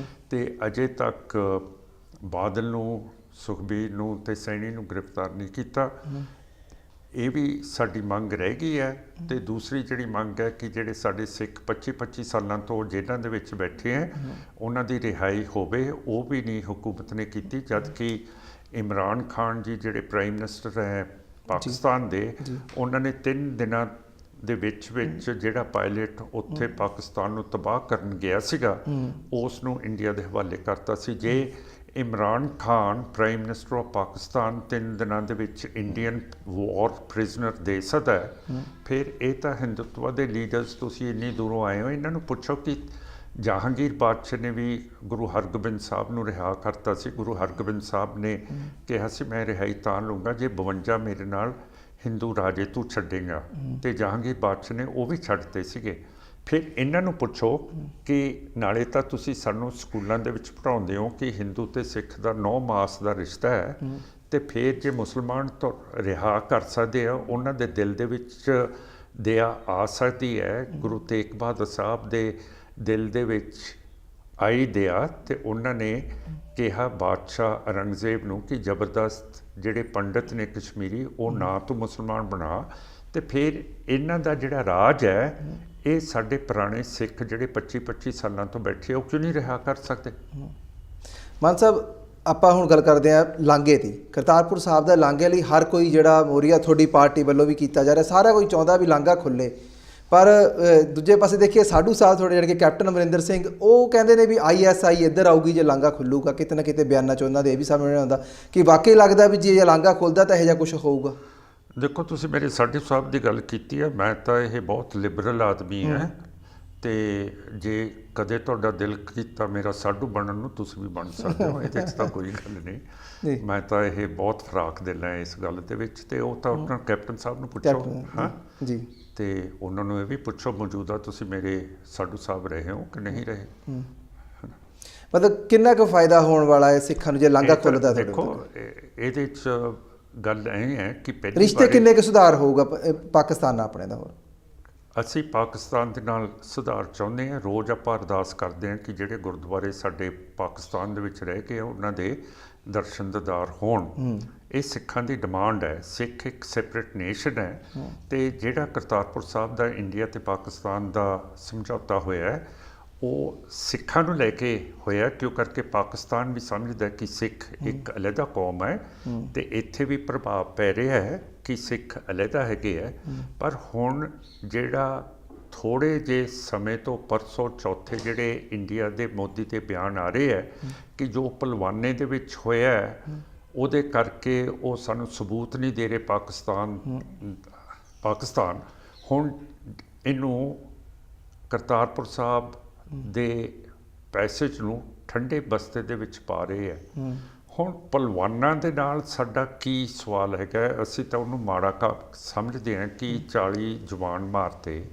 ਤੇ ਅਜੇ ਤੱਕ ਬਾਦਲ ਨੂੰ, ਸੁਖਬੀਰ ਨੂੰ ਤੇ ਸੈਣੀ ਨੂੰ ਗ੍ਰਿਫਤਾਰ ਨਹੀਂ ਕੀਤਾ। ਇਹ ਵੀ ਸਾਡੀ ਮੰਗ ਰਹਿ ਗਈ ਹੈ। ਤੇ ਦੂਸਰੀ ਜਿਹੜੀ ਮੰਗ ਹੈ ਕਿ ਜਿਹੜੇ ਸਾਡੇ ਸਿੱਖ 25 ਸਾਲਾਂ ਤੋਂ ਜੇਲ੍ਹਾਂ ਦੇ ਵਿੱਚ ਬੈਠੇ ਹੈ ਉਹਨਾਂ ਦੀ ਰਿਹਾਈ ਹੋਵੇ, ਉਹ ਵੀ ਨਹੀਂ ਹੁਕੂਮਤ ਨੇ ਕੀਤੀ। ਜਦ ਕਿ ਇਮਰਾਨ ਖਾਨ ਜੀ ਜਿਹੜੇ ਪ੍ਰਾਈਮ ਮਿਨਿਸਟਰ ਹੈ ਪਾਕਿਸਤਾਨ ਦੇ, ਉਹਨਾਂ ਨੇ 3 ਦਿਨਾਂ ਦੇ ਵਿੱਚ ਜਿਹੜਾ ਪਾਇਲਟ ਉੱਥੇ ਪਾਕਿਸਤਾਨ ਨੂੰ ਤਬਾਹ ਕਰਨ ਗਿਆ ਸੀਗਾ ਉਸ ਨੂੰ ਇੰਡੀਆ ਦੇ ਹਵਾਲੇ ਕਰਤਾ ਸੀ। ਜੇ Imran Khan prime minister of Pakistan 3 ਦਿਨਾਂ ਦੇ ਵਿੱਚ ਇੰਡੀਅਨ ਵਾਰ ਪ੍ਰਿਜ਼ਨਰ ਦੇ ਸਕਦਾ ਹੈ, ਫਿਰ ਇਹ ਤਾਂ ਹਿੰਦੂਤਵਾ ਦੇ ਲੀਡਰਸ, ਤੁਸੀਂ ਇੰਨੀ ਦੂਰੋਂ ਆਏ ਹੋ, ਇਹਨਾਂ ਨੂੰ ਪੁੱਛੋ ਕਿ ਜਹਾਂਗੀਰ ਬਾਦਸ਼ਾਹ ਨੇ ਵੀ ਗੁਰੂ ਹਰਗੋਬਿੰਦ ਸਾਹਿਬ ਨੂੰ ਰਿਹਾ ਕਰਤਾ ਸੀ। ਗੁਰੂ ਹਰਗੋਬਿੰਦ ਸਾਹਿਬ ਨੇ ਕਿਹਾ ਸੀ ਮੈਂ ਰਿਹਾਈ ਤਾਂ ਲੂੰਗਾ ਜੇ 52 ਮੇਰੇ ਨਾਲ ਹਿੰਦੂ ਰਾਜੇ ਤੂੰ ਛੱਡੇਗਾ, ਤੇ ਜਹਾਂਗੀਰ ਬਾਦਸ਼ਾਹ ਨੇ ਉਹ ਵੀ ਛੱਡਤੇ ਸੀਗੇ। ਫਿਰ ਇਹਨਾਂ ਨੂੰ ਪੁੱਛੋ ਕਿ ਨਾਲੇ ਤਾਂ ਤੁਸੀਂ ਸਾਨੂੰ ਸਕੂਲਾਂ ਦੇ ਵਿੱਚ ਪੜ੍ਹਾਉਂਦੇ ਹੋ ਕਿ ਹਿੰਦੂ ਤੇ ਸਿੱਖ ਦਾ 9 ਮਾਸ ਦਾ ਰਿਸ਼ਤਾ ਹੈ, ਤੇ ਫਿਰ ਜੇ ਮੁਸਲਮਾਨ ਤੋਂ ਰਿਹਾ ਕਰ ਸਕਦੇ ਆ, ਉਹਨਾਂ ਦੇ ਦਿਲ ਦੇ ਵਿੱਚ ਦਇਆ ਆ ਸਕਦੀ ਹੈ। ਗੁਰੂ ਤੇਗ ਬਹਾਦਰ ਸਾਹਿਬ ਦੇ ਦਿਲ ਦੇ ਵਿੱਚ ਆਈ ਦਇਆ, ਤੇ ਉਹਨਾਂ ਨੇ ਕਿਹਾ ਬਾਦਸ਼ਾਹ ਔਰੰਗਜ਼ੇਬ ਨੂੰ ਕਿ ਜ਼ਬਰਦਸਤ ਜਿਹੜੇ ਪੰਡਤ ਨੇ ਕਸ਼ਮੀਰੀ ਉਹ ਨਾ ਤੂੰ ਮੁਸਲਮਾਨ ਬਣਾ। ਤੇ ਫਿਰ ਇਹਨਾਂ ਦਾ ਜਿਹੜਾ ਰਾਜ ਹੈ ਇਹ ਸਾਡੇ ਪੁਰਾਣੇ ਸਿੱਖ ਜਿਹੜੇ 25 ਸਾਲਾਂ ਤੋਂ ਬੈਠੇ ਉਹ ਕਿਉਂ ਨਹੀਂ ਰਿਹਾ ਕਰ ਸਕਦੇ? ਮਾਨ ਸਾਹਿਬ, ਆਪਾਂ ਹੁਣ ਗੱਲ ਕਰਦੇ ਹਾਂ ਲਾਂਘੇ ਦੀ। ਕਰਤਾਰਪੁਰ ਸਾਹਿਬ ਦਾ ਲਾਂਘੇ ਲਈ ਹਰ ਕੋਈ ਜਿਹੜਾ ਮੋਰੀਆ ਤੁਹਾਡੀ ਪਾਰਟੀ ਵੱਲੋਂ ਵੀ ਕੀਤਾ ਜਾ ਰਿਹਾ, ਸਾਰਾ ਕੋਈ ਚਾਹੁੰਦਾ ਵੀ ਲਾਂਘਾ ਖੁੱਲੇ, ਪਰ ਦੂਜੇ ਪਾਸੇ ਦੇਖੀਏ ਸਾਧੂ ਸਾਹਿਬ ਥੋੜ੍ਹੇ ਜਿਹੜੇ ਕਿ ਕੈਪਟਨ ਅਮਰਿੰਦਰ ਸਿੰਘ, ਉਹ ਕਹਿੰਦੇ ਨੇ ਵੀ ISI ਇੱਧਰ ਆਊਗੀ ਜੇ ਲਾਂਘਾ ਖੁੱਲੂਗਾ। ਕਿਤੇ ਨਾ ਕਿਤੇ ਬਿਆਨਾਂ 'ਚ ਉਹਨਾਂ ਦੇ ਇਹ ਵੀ ਸਾਹਮਣੇ ਆਉਂਦਾ ਕਿ ਵਾਕਈ ਲੱਗਦਾ ਵੀ ਜੇ ਲਾਂਘਾ ਖੁੱਲਦਾ ਤਾਂ ਇਹੋ ਜਿਹਾ ਕੁਛ ਹੋਊਗਾ। ਦੇਖੋ, ਤੁਸੀਂ ਮੇਰੇ ਸਾਧੂ ਸਾਹਿਬ ਦੀ ਗੱਲ ਕੀਤੀ ਹੈ, ਮੈਂ ਤਾਂ ਇਹ ਬਹੁਤ ਲਿਬਰਲ ਆਦਮੀ ਹੈ, ਤੇ ਜੇ ਕਦੇ ਤੁਹਾਡਾ ਦਿਲ ਕੀਤਾ ਮੇਰਾ ਸਾਧੂ ਬਣਨ ਨੂੰ, ਤੁਸੀਂ ਵੀ ਬਣ ਸਕਦੇ ਹੋ, ਇਹਦੇ 'ਚ ਤਾਂ ਕੋਈ ਗੱਲ ਨਹੀਂ। ਮੈਂ ਤਾਂ ਇਹ ਬਹੁਤ ਫਰਾਕ ਦਿਲ ਹੈ ਇਸ ਗੱਲ ਦੇ ਵਿੱਚ, ਤੇ ਉਹ ਤਾਂ ਆਪਣਾ ਕੈਪਟਨ ਸਾਹਿਬ ਨੂੰ ਪੁੱਛੋ। ਹਾਂ ਜੀ, ਤੇ ਉਹਨਾਂ ਨੂੰ ਇਹ ਵੀ ਪੁੱਛੋ ਮੌਜੂਦਾ ਤੁਸੀਂ ਮੇਰੇ ਸਾਧੂ ਸਾਹਿਬ ਰਹੇ ਹੋ ਕਿ ਨਹੀਂ ਰਹੇ। ਮਤਲਬ ਕਿੰਨਾ ਕੁ ਫਾਇਦਾ ਹੋਣ ਵਾਲਾ ਹੈ ਸਿੱਖਾਂ ਨੂੰ ਜੇ ਲਾਂਘਾ ਖੁੱਲਦਾ? ਦੇਖੋ, ਇਹਦੇ 'ਚ ਗੱਲ ਇਹ ਹੈ ਕਿ ਪਹਿਲੀ ਰਿਸ਼ਤੇ ਕਿੰਨੇ ਕੁ ਸੁਧਾਰ ਹੋਊਗਾ ਪਾਕਿਸਤਾਨ ਨਾਲ ਆਪਣੇ ਦਾ? ਹੋਰ ਅਸੀਂ ਪਾਕਿਸਤਾਨ ਦੇ ਨਾਲ ਸੁਧਾਰ ਚਾਹੁੰਦੇ ਹਾਂ। ਰੋਜ਼ ਆਪਾਂ ਅਰਦਾਸ ਕਰਦੇ ਹਾਂ ਕਿ ਜਿਹੜੇ ਗੁਰਦੁਆਰੇ ਸਾਡੇ ਪਾਕਿਸਤਾਨ ਦੇ ਵਿੱਚ ਰਹਿ ਕੇ ਉਹਨਾਂ ਦੇ ਦਰਸ਼ਨ ਦੀਦਾਰ ਹੋਣ। ਇਹ ਸਿੱਖਾਂ ਦੀ ਡਿਮਾਂਡ ਹੈ। ਸਿੱਖ ਇੱਕ ਸੈਪਰੇਟ ਨੇਸ਼ਨ ਹੈ, ਤੇ ਜਿਹੜਾ ਕਰਤਾਰਪੁਰ ਸਾਹਿਬ ਦਾ ਇੰਡੀਆ ਤੇ ਪਾਕਿਸਤਾਨ ਦਾ ਸਮਝੌਤਾ ਹੋਇਆ ਹੈ ਉਹ ਸਿੱਖਾਂ ਨੂੰ ਲੈ ਕੇ ਹੋਇਆ, ਕਿਉਂ ਕਰਕੇ ਪਾਕਿਸਤਾਨ ਵੀ ਸਮਝਦਾ ਕਿ ਸਿੱਖ ਇੱਕ ਅਲੱਗਾ ਕੌਮ ਹੈ, ਤੇ ਇੱਥੇ ਵੀ ਪ੍ਰਭਾਵ ਪੈ ਰਿਹਾ ਹੈ ਕਿ ਸਿੱਖ ਅਲੱਗਾ ਹੈਗੇ ਹੈ। ਪਰ ਹੁਣ ਜਿਹੜਾ ਥੋੜ੍ਹੇ ਜਿਹੇ ਸਮੇਂ ਤੋਂ ਪਰਸੋਂ ਚੌਥੇ ਜਿਹੜੇ ਇੰਡੀਆ ਦੇ ਮੋਦੀ ਦੇ ਬਿਆਨ ਆ ਰਹੇ ਹੈ ਕਿ ਜੋ ਭਲਵਾਨੇ ਦੇ ਵਿੱਚ ਹੋਇਆ ਹੈ ਉਹਦੇ ਕਰਕੇ ਉਹ ਸਾਨੂੰ ਸਬੂਤ ਨਹੀਂ ਦੇ ਰਹੇ ਪਾਕਿਸਤਾਨ ਹੁਣ ਇਹਨੂੰ ਕਰਤਾਰਪੁਰ ਸਾਹਿਬ ਦੇ ਪੈਸੇਜ ਨੂੰ ਠੰਡੇ ਬਸਤੇ ਦੇ ਵਿੱਚ ਪਾ ਰਹੇ ਹੈ। ਹੁਣ ਭਲਵਾਨਾਂ ਦੇ ਨਾਲ ਸਾਡਾ ਕੀ ਸਵਾਲ ਹੈਗਾ? ਅਸੀਂ ਤਾਂ ਉਹਨੂੰ ਮਾੜਾ ਸਮਝਦੇ ਹਾਂ ਕਿ 40 ਜਵਾਨ ਮਾਰਤੇ,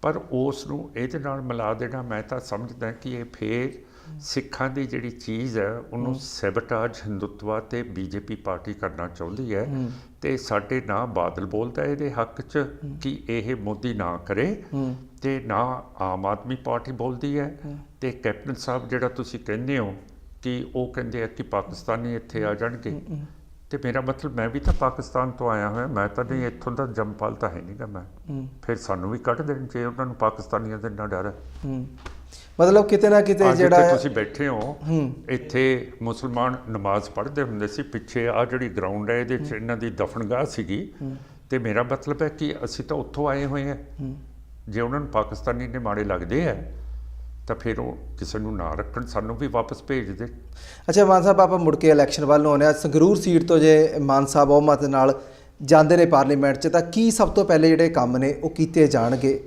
ਪਰ ਉਸ ਨੂੰ ਇਹਦੇ ਨਾਲ ਮਿਲਾ ਦੇਣਾ ਮੈਂ ਤਾਂ ਸਮਝਦਾ ਕਿ ਇਹ ਫੇਰ ਸਿੱਖਾਂ ਦੀ ਜਿਹੜੀ ਚੀਜ਼ ਹੈ ਉਹਨੂੰ ਸੈਬਟਾਜ ਹਿੰਦੂਤਵਾ ਤੇ BJP ਪਾਰਟੀ ਕਰਨਾ ਚਾਹੁੰਦੀ ਹੈ। ਤੇ ਸਾਡੇ ਨਾ ਬਾਦਲ ਬੋਲਦਾ ਇਹਦੇ ਹੱਕ 'ਚ ਕਿ ਇਹ ਮੋਦੀ ਨਾ ਕਰੇ, ਤੇ ਨਾ ਆਮ ਆਦਮੀ ਪਾਰਟੀ ਬੋਲਦੀ ਹੈ, ਤੇ ਕੈਪਟਨ ਸਾਹਿਬ ਜਿਹੜਾ ਤੁਸੀਂ ਕਹਿੰਦੇ ਹੋ ਕਿ ਉਹ ਕਹਿੰਦੇ ਆ ਕਿ ਪਾਕਿਸਤਾਨੀ ਇੱਥੇ ਆ ਜਾਣਗੇ, ਤੇ ਮੇਰਾ ਮਤਲਬ ਮੈਂ ਵੀ ਤਾਂ ਪਾਕਿਸਤਾਨ ਤੋਂ ਆਇਆ ਹੋਇਆ, ਮੈਂ ਤਾਂ ਨਹੀਂ ਇੱਥੋਂ ਦਾ ਜੰਮਪਲ ਤਾਂ ਹੈ ਨਹੀਂ ਗਾ ਮੈਂ। ਫਿਰ ਸਾਨੂੰ ਵੀ ਕੱਢ ਦੇਣ ਜੇ ਉਹਨਾਂ ਨੂੰ ਪਾਕਿਸਤਾਨੀਆਂ ਦੇ ਨਾਲ ਡਰ ਹੈ। ਮਤਲਬ ਕਿਤੇ ਨਾ ਕਿਤੇ ਜਿਹੜਾ ਤੁਸੀਂ ਬੈਠੇ ਹੋ ਇੱਥੇ ਮੁਸਲਮਾਨ ਨਮਾਜ਼ ਪੜ੍ਹਦੇ ਹੁੰਦੇ ਸੀ, ਪਿੱਛੇ ਆ ਜਿਹੜੀ ਗਰਾਊਂਡ ਹੈ ਇਹਦੇ 'ਚ ਇਹਨਾਂ ਦੀ ਦਫਨਗਾਹ ਸੀਗੀ, ਤੇ ਮੇਰਾ ਮਤਲਬ ਹੈ ਕਿ ਅਸੀਂ ਤਾਂ ਉੱਥੋਂ ਆਏ ਹੋਏ ਹਾਂ। ਜੇ ਉਹਨਾਂ ਨੂੰ ਪਾਕਿਸਤਾਨੀ ਨੇ ਮਾੜੇ ਲੱਗਦੇ ਹੈ ਤਾਂ ਫਿਰ ਉਹ ਕਿਸੇ ਨੂੰ ਨਾ ਰੱਖਣ, ਸਾਨੂੰ ਵੀ ਵਾਪਸ ਭੇਜ ਦੇ। ਅੱਛਾ ਮਾਨ ਸਾਹਿਬ, ਆਪਾਂ ਮੁੜ ਕੇ ਇਲੈਕਸ਼ਨ ਵੱਲ ਨੂੰ ਆਉਂਦੇ ਹਾਂ। ਸੰਗਰੂਰ ਸੀਟ ਤੋਂ ਜੇ ਮਾਨ ਸਾਹਿਬ ਬਹੁਮਤ ਨਾਲ ਜਾਂਦੇ ਨੇ ਪਾਰਲੀਮੈਂਟ 'ਚ, ਤਾਂ ਕੀ ਸਭ ਤੋਂ ਪਹਿਲੇ ਜਿਹੜੇ ਕੰਮ ਨੇ ਉਹ ਕੀਤੇ ਜਾਣਗੇ?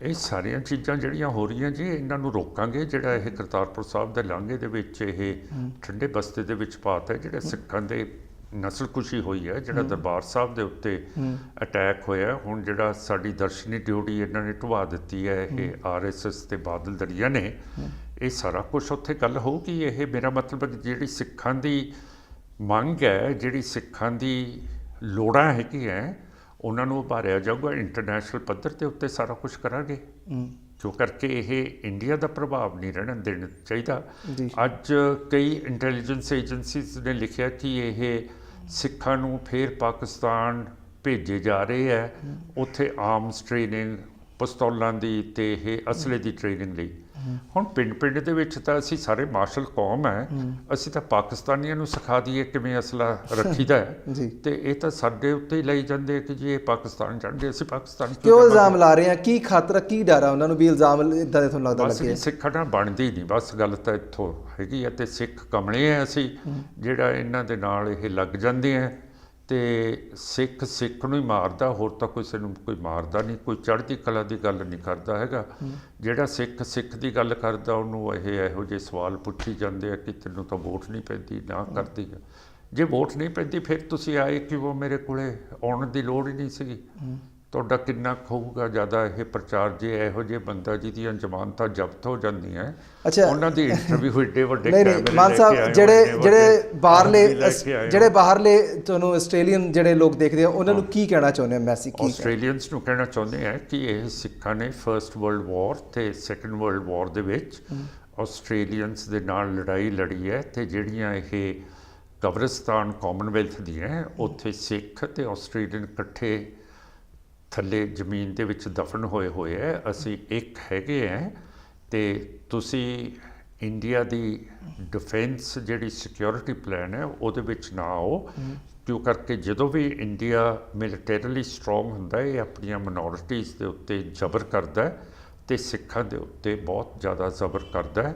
ਇਹ ਸਾਰੀਆਂ ਚੀਜ਼ਾਂ ਜਿਹੜੀਆਂ ਹੋ ਰਹੀਆਂ ਜੀ ਇਹਨਾਂ ਨੂੰ ਰੋਕਾਂਗੇ। ਜਿਹੜਾ ਇਹ ਕਰਤਾਰਪੁਰ ਸਾਹਿਬ ਦੇ ਲਾਂਘੇ ਦੇ ਵਿੱਚ ਇਹ ਠੰਡੇ ਬਸਤੇ ਦੇ ਵਿੱਚ ਪਾਤ ਹੈ, ਜਿਹੜੇ ਸਿੱਖਾਂ ਦੇ ਨਸਲਕੁਸ਼ੀ ਹੋਈ ਹੈ, ਜਿਹੜਾ ਦਰਬਾਰ ਸਾਹਿਬ ਦੇ ਉੱਤੇ ਅਟੈਕ ਹੋਇਆ, ਹੁਣ ਜਿਹੜਾ ਸਾਡੀ ਦਰਸ਼ਨੀ ਡਿਊਟੀ ਇਹਨਾਂ ਨੇ ਢਵਾ ਦਿੱਤੀ ਹੈ ਇਹ RSS ਤੇ ਬਾਦਲ ਦਰਿਆ ਨੇ, ਇਹ ਸਾਰਾ ਕੁਛ ਉੱਥੇ ਗੱਲ ਹੋਊਗੀ। ਇਹ ਮੇਰਾ ਮਤਲਬ ਹੈ ਜਿਹੜੀ ਸਿੱਖਾਂ ਦੀ ਮੰਗ ਹੈ, ਜਿਹੜੀ ਸਿੱਖਾਂ ਦੀ ਲੋੜਾਂ ਹੈਗੀਆਂ ਉਹਨਾਂ ਨੂੰ ਉਭਾਰਿਆ ਜਾਊਗਾ। ਇੰਟਰਨੈਸ਼ਨਲ ਪੱਧਰ ਦੇ ਉੱਤੇ ਸਾਰਾ ਕੁਛ ਕਰਾਂਗੇ, ਕਿਉਂ ਕਰਕੇ ਇਹ ਇੰਡੀਆ ਦਾ ਪ੍ਰਭਾਵ ਨਹੀਂ ਰਹਿਣ ਦੇਣਾ ਚਾਹੀਦਾ। ਅੱਜ ਕਈ ਇੰਟੈਲੀਜੈਂਸ ਏਜੰਸੀਜ਼ ਨੇ ਲਿਖਿਆ ਕਿ ਇਹ ਸਿੱਖਾਂ ਨੂੰ ਫਿਰ ਪਾਕਿਸਤਾਨ ਭੇਜੇ ਜਾ ਰਹੇ ਹੈ ਉੱਥੇ ਆਰਮਸ ਟ੍ਰੇਨਿੰਗ, ਪਿਸਤੌਲਾਂ ਦੀ ਤੇ ਇਹ ਅਸਲੇ ਦੀ ਟ੍ਰੇਨਿੰਗ ਲਈ। ਹੁਣ ਪਿੰਡ ਦੇ ਵਿੱਚ ਤਾਂ ਅਸੀਂ ਸਾਰੇ ਮਾਰਸ਼ਲ ਕੌਮ ਹੈ, ਅਸੀਂ ਤਾਂ ਪਾਕਿਸਤਾਨੀਆਂ ਨੂੰ ਸਿਖਾ ਦਈਏ ਕਿਵੇਂ ਅਸਲਾ ਰੱਖੀਦਾ ਹੈ ਤੇ ਇਹ ਤਾਂ ਸਾਡੇ ਉੱਤੇ ਹੀ ਲਈ ਜਾਂਦੇ ਆ ਕਿ ਜੀ ਇਹ ਪਾਕਿਸਤਾਨ ਜਾਣਗੇ, ਅਸੀਂ ਪਾਕਿਸਤਾਨ ਕਿਉਂ ਇਲਜ਼ਾਮ ਲਾ ਰਹੇ ਆ? ਕੀ ਖਤਰਾ, ਕੀ ਡਰ ਆ ਉਹਨਾਂ ਨੂੰ ਵੀ ਇਲਜ਼ਾਮ ਇਦਾਂ ਦੇ ਤੁਹਾਨੂੰ ਲੱਗਦਾ ਬਸ ਲੱਗੇ? ਸਿੱਖਾਂ ਨਾਲ ਬਣਦੀ ਨਹੀਂ, ਬਸ ਗੱਲ ਤਾਂ ਇੱਥੋਂ ਹੈਗੀ ਆ। ਤੇ ਸਿੱਖ ਕਮਲੇ ਆ ਅਸੀਂ, ਜਿਹੜਾ ਇਹਨਾਂ ਦੇ ਨਾਲ ਇਹ ਲੱਗ ਜਾਂਦੇ ਆ ਤੇ ਸਿੱਖ ਨੂੰ ਹੀ ਮਾਰਦਾ, ਹੋਰ ਤਾਂ ਕਿਸੇ ਨੂੰ ਕੋਈ ਮਾਰਦਾ ਨਹੀਂ, ਕੋਈ ਚੜ੍ਹਦੀ ਕਲਾ ਦੀ ਗੱਲ ਨਹੀਂ ਕਰਦਾ ਹੈਗਾ। ਜਿਹੜਾ ਸਿੱਖ ਦੀ ਗੱਲ ਕਰਦਾ ਉਹਨੂੰ ਇਹੋ ਜਿਹੇ ਸਵਾਲ ਪੁੱਛੀ ਜਾਂਦੇ ਆ ਕਿ ਤੈਨੂੰ ਤਾਂ ਵੋਟ ਨਹੀਂ ਪੈਂਦੀ, ਨਾ ਕਰਦੀ ਆ। ਜੇ ਵੋਟ ਨਹੀਂ ਪੈਂਦੀ ਫਿਰ ਤੁਸੀਂ ਆਏ ਕਿਉਂ? ਮੇਰੇ ਕੋਲੇ ਆਉਣ ਦੀ ਲੋੜ ਹੀ ਨਹੀਂ ਸੀਗੀ। ਤੁਹਾਡਾ ਕਿੰਨਾ ਹੋਊਗਾ ਜ਼ਿਆਦਾ ਇਹ ਪ੍ਰਚਾਰ ਜੇ ਇਹੋ ਜਿਹੇ ਬੰਦਾ ਜਿਹਦੀਆਂ ਜ਼ਮਾਨਤਾਂ ਜ਼ਬਤ ਹੋ ਜਾਂਦੀਆਂ, ਉਹਨਾਂ ਦੀ ਇੰਟਰਵਿਊ ਏਡੇ ਵੱਡੇ ਨਹੀਂ ਮਾਨ ਸਾਹਿਬ, ਜਿਹੜੇ ਬਾਹਰਲੇ ਤੁਹਾਨੂੰ ਆਸਟ੍ਰੇਲੀਅਨ ਜਿਹੜੇ ਲੋਕ ਦੇਖਦੇ ਆ ਉਹਨਾਂ ਨੂੰ ਕੀ ਕਹਿਣਾ ਚਾਹੁੰਦੇ ਆ ਮੈਸੇਜ? ਕੀ ਆਸਟ੍ਰੇਲੀਅਨਸ ਨੂੰ ਕਹਿਣਾ ਚਾਹੁੰਦੇ ਆ ਕਿ ਇਹ ਸਿੱਖਾਂ ਨੇ ਫਰਸਟ ਵਰਲਡ ਵਾਰ ਤੇ ਸੈਕੰਡ ਵਰਲਡ ਵਾਰ ਦੇ ਵਿੱਚ ਆਸਟ੍ਰੇਲੀਅਨਸ ਦੇ ਨਾਲ ਲੜਾਈ ਲੜੀ ਹੈ ਤੇ ਜਿਹੜੀਆਂ ਇਹ ਕਬਰਿਸਤਾਨ ਕਾਮਨਵੈਲਥ ਦੀਆਂ ਉੱਥੇ ਸਿੱਖ ਤੇ ਆਸਟ੍ਰੇਲੀਅਨ ਇਕੱਠੇ ਥੱਲੇ ਜ਼ਮੀਨ ਦੇ ਵਿੱਚ ਦਫਨ ਹੋਏ ਹੈ। ਅਸੀਂ ਇੱਕ ਹੈਗੇ ਹੈ ਤੇ ਤੁਸੀਂ ਇੰਡੀਆ ਦੀ ਡਿਫੈਂਸ ਜਿਹੜੀ ਸਿਕਿਉਰਿਟੀ ਪਲਾਨ ਹੈ ਉਹਦੇ ਵਿੱਚ ਨਾ ਆਓ, ਕਿਉਂ ਕਰਕੇ ਜਦੋਂ ਵੀ ਇੰਡੀਆ ਮਿਲਟਰੀਲੀ ਸਟਰੋਂਗ ਹੁੰਦਾ ਇਹ ਆਪਣੀਆਂ ਮਿਨੋਰਿਟੀਜ਼ ਦੇ ਉੱਤੇ ਜ਼ਬਰ ਕਰਦਾ ਤੇ ਸਿੱਖਾਂ ਦੇ ਉੱਤੇ ਬਹੁਤ ਜ਼ਿਆਦਾ ਜ਼ਬਰ ਕਰਦਾ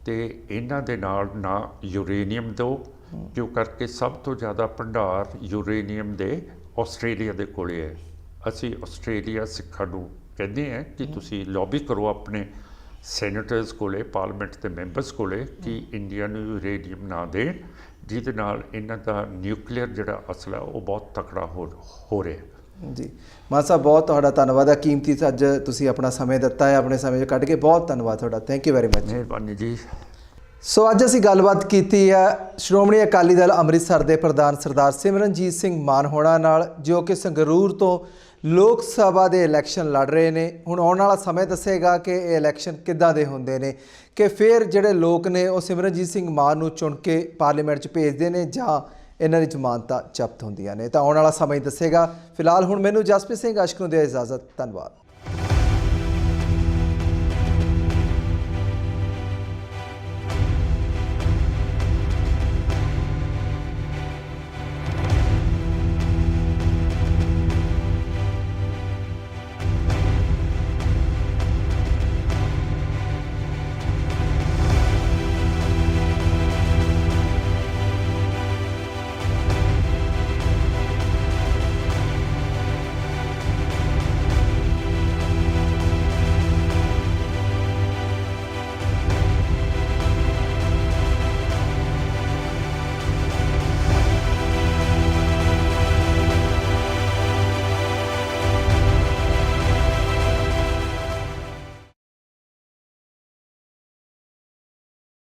ਤੇ ਇਹਨਾਂ ਦੇ ਨਾਲ ਨਾ ਯੂਰੇਨੀਅਮ ਦਿਓ, ਕਿਉਂ ਕਰਕੇ ਸਭ ਤੋਂ ਜ਼ਿਆਦਾ ਭੰਡਾਰ ਯੂਰੇਨੀਅਮ ਦੇ ਆਸਟ੍ਰੇਲੀਆ ਦੇ ਕੋਲੇ ਹੈ। ਅਸੀਂ ਆਸਟ੍ਰੇਲੀਆ ਸਿੱਖਾਂ ਨੂੰ ਕਹਿੰਦੇ ਹਾਂ ਕਿ ਤੁਸੀਂ ਲੌਬੀ ਕਰੋ ਆਪਣੇ ਸੈਨੇਟਰਸ ਕੋਲੇ, ਪਾਰਲੀਮੈਂਟ ਦੇ ਮੈਂਬਰਸ ਕੋਲੇ ਕਿ ਇੰਡੀਆ ਨੂੰ ਯੂਰੇਨੀਅਮ ਨਾ ਦੇਣ, ਜਿਹਦੇ ਨਾਲ ਇਹਨਾਂ ਦਾ ਨਿਊਕਲੀਅਰ ਜਿਹੜਾ ਅਸਲਾ ਉਹ ਬਹੁਤ ਤਕੜਾ ਹੋ ਰਿਹਾ। ਜੀ ਮਾਨ ਸਾਹਿਬ, ਬਹੁਤ ਤੁਹਾਡਾ ਧੰਨਵਾਦ ਹੈ, ਕੀਮਤੀ ਅੱਜ ਤੁਸੀਂ ਆਪਣਾ ਸਮੇਂ ਦਿੱਤਾ ਹੈ, ਆਪਣੇ ਸਮੇਂ 'ਚ ਕੱਢ ਕੇ ਬਹੁਤ ਧੰਨਵਾਦ ਤੁਹਾਡਾ। Thank you very much. ਮਿਹਰਬਾਨੀ ਜੀ। ਸੋ ਅੱਜ ਅਸੀਂ ਗੱਲਬਾਤ ਕੀਤੀ ਹੈ ਸ਼੍ਰੋਮਣੀ ਅਕਾਲੀ ਦਲ ਅੰਮ੍ਰਿਤਸਰ ਦੇ ਪ੍ਰਧਾਨ ਸਰਦਾਰ ਸਿਮਰਨਜੀਤ ਸਿੰਘ ਮਾਨ ਹੋਣਾ ਨਾਲ, ਜੋ ਕਿ ਸੰਗਰੂਰ ਤੋਂ ਲੋਕ ਸਭਾ ਦੇ ਇਲੈਕਸ਼ਨ ਲੜ ਰਹੇ ਨੇ। ਹੁਣ ਆਉਣ ਵਾਲਾ ਸਮੇਂ ਦੱਸੇਗਾ ਕਿ ਇਹ ਇਲੈਕਸ਼ਨ ਕਿੱਦਾਂ ਦੇ ਹੁੰਦੇ ਨੇ, ਕਿ ਫਿਰ ਜਿਹੜੇ ਲੋਕ ਨੇ ਉਹ ਸਿਮਰਨਜੀਤ ਸਿੰਘ ਮਾਨ ਨੂੰ ਚੁਣ ਕੇ ਪਾਰਲੀਮੈਂਟ 'ਚ ਭੇਜਦੇ ਨੇ ਜਾਂ ਇਹਨਾਂ ਦੀ ਜ਼ਮਾਨਤਾਂ ਜ਼ਬਤ ਹੁੰਦੀਆਂ ਨੇ। ਤਾਂ ਆਉਣ ਵਾਲਾ ਸਮਾਂ ਹੀ ਦੱਸੇਗਾ। ਫਿਲਹਾਲ ਹੁਣ ਮੈਨੂੰ ਜਸਪ੍ਰੀਤ ਸਿੰਘ ਅਸ਼ਕ ਨੂੰ ਦੇ ਇਜਾਜ਼ਤ। ਧੰਨਵਾਦ।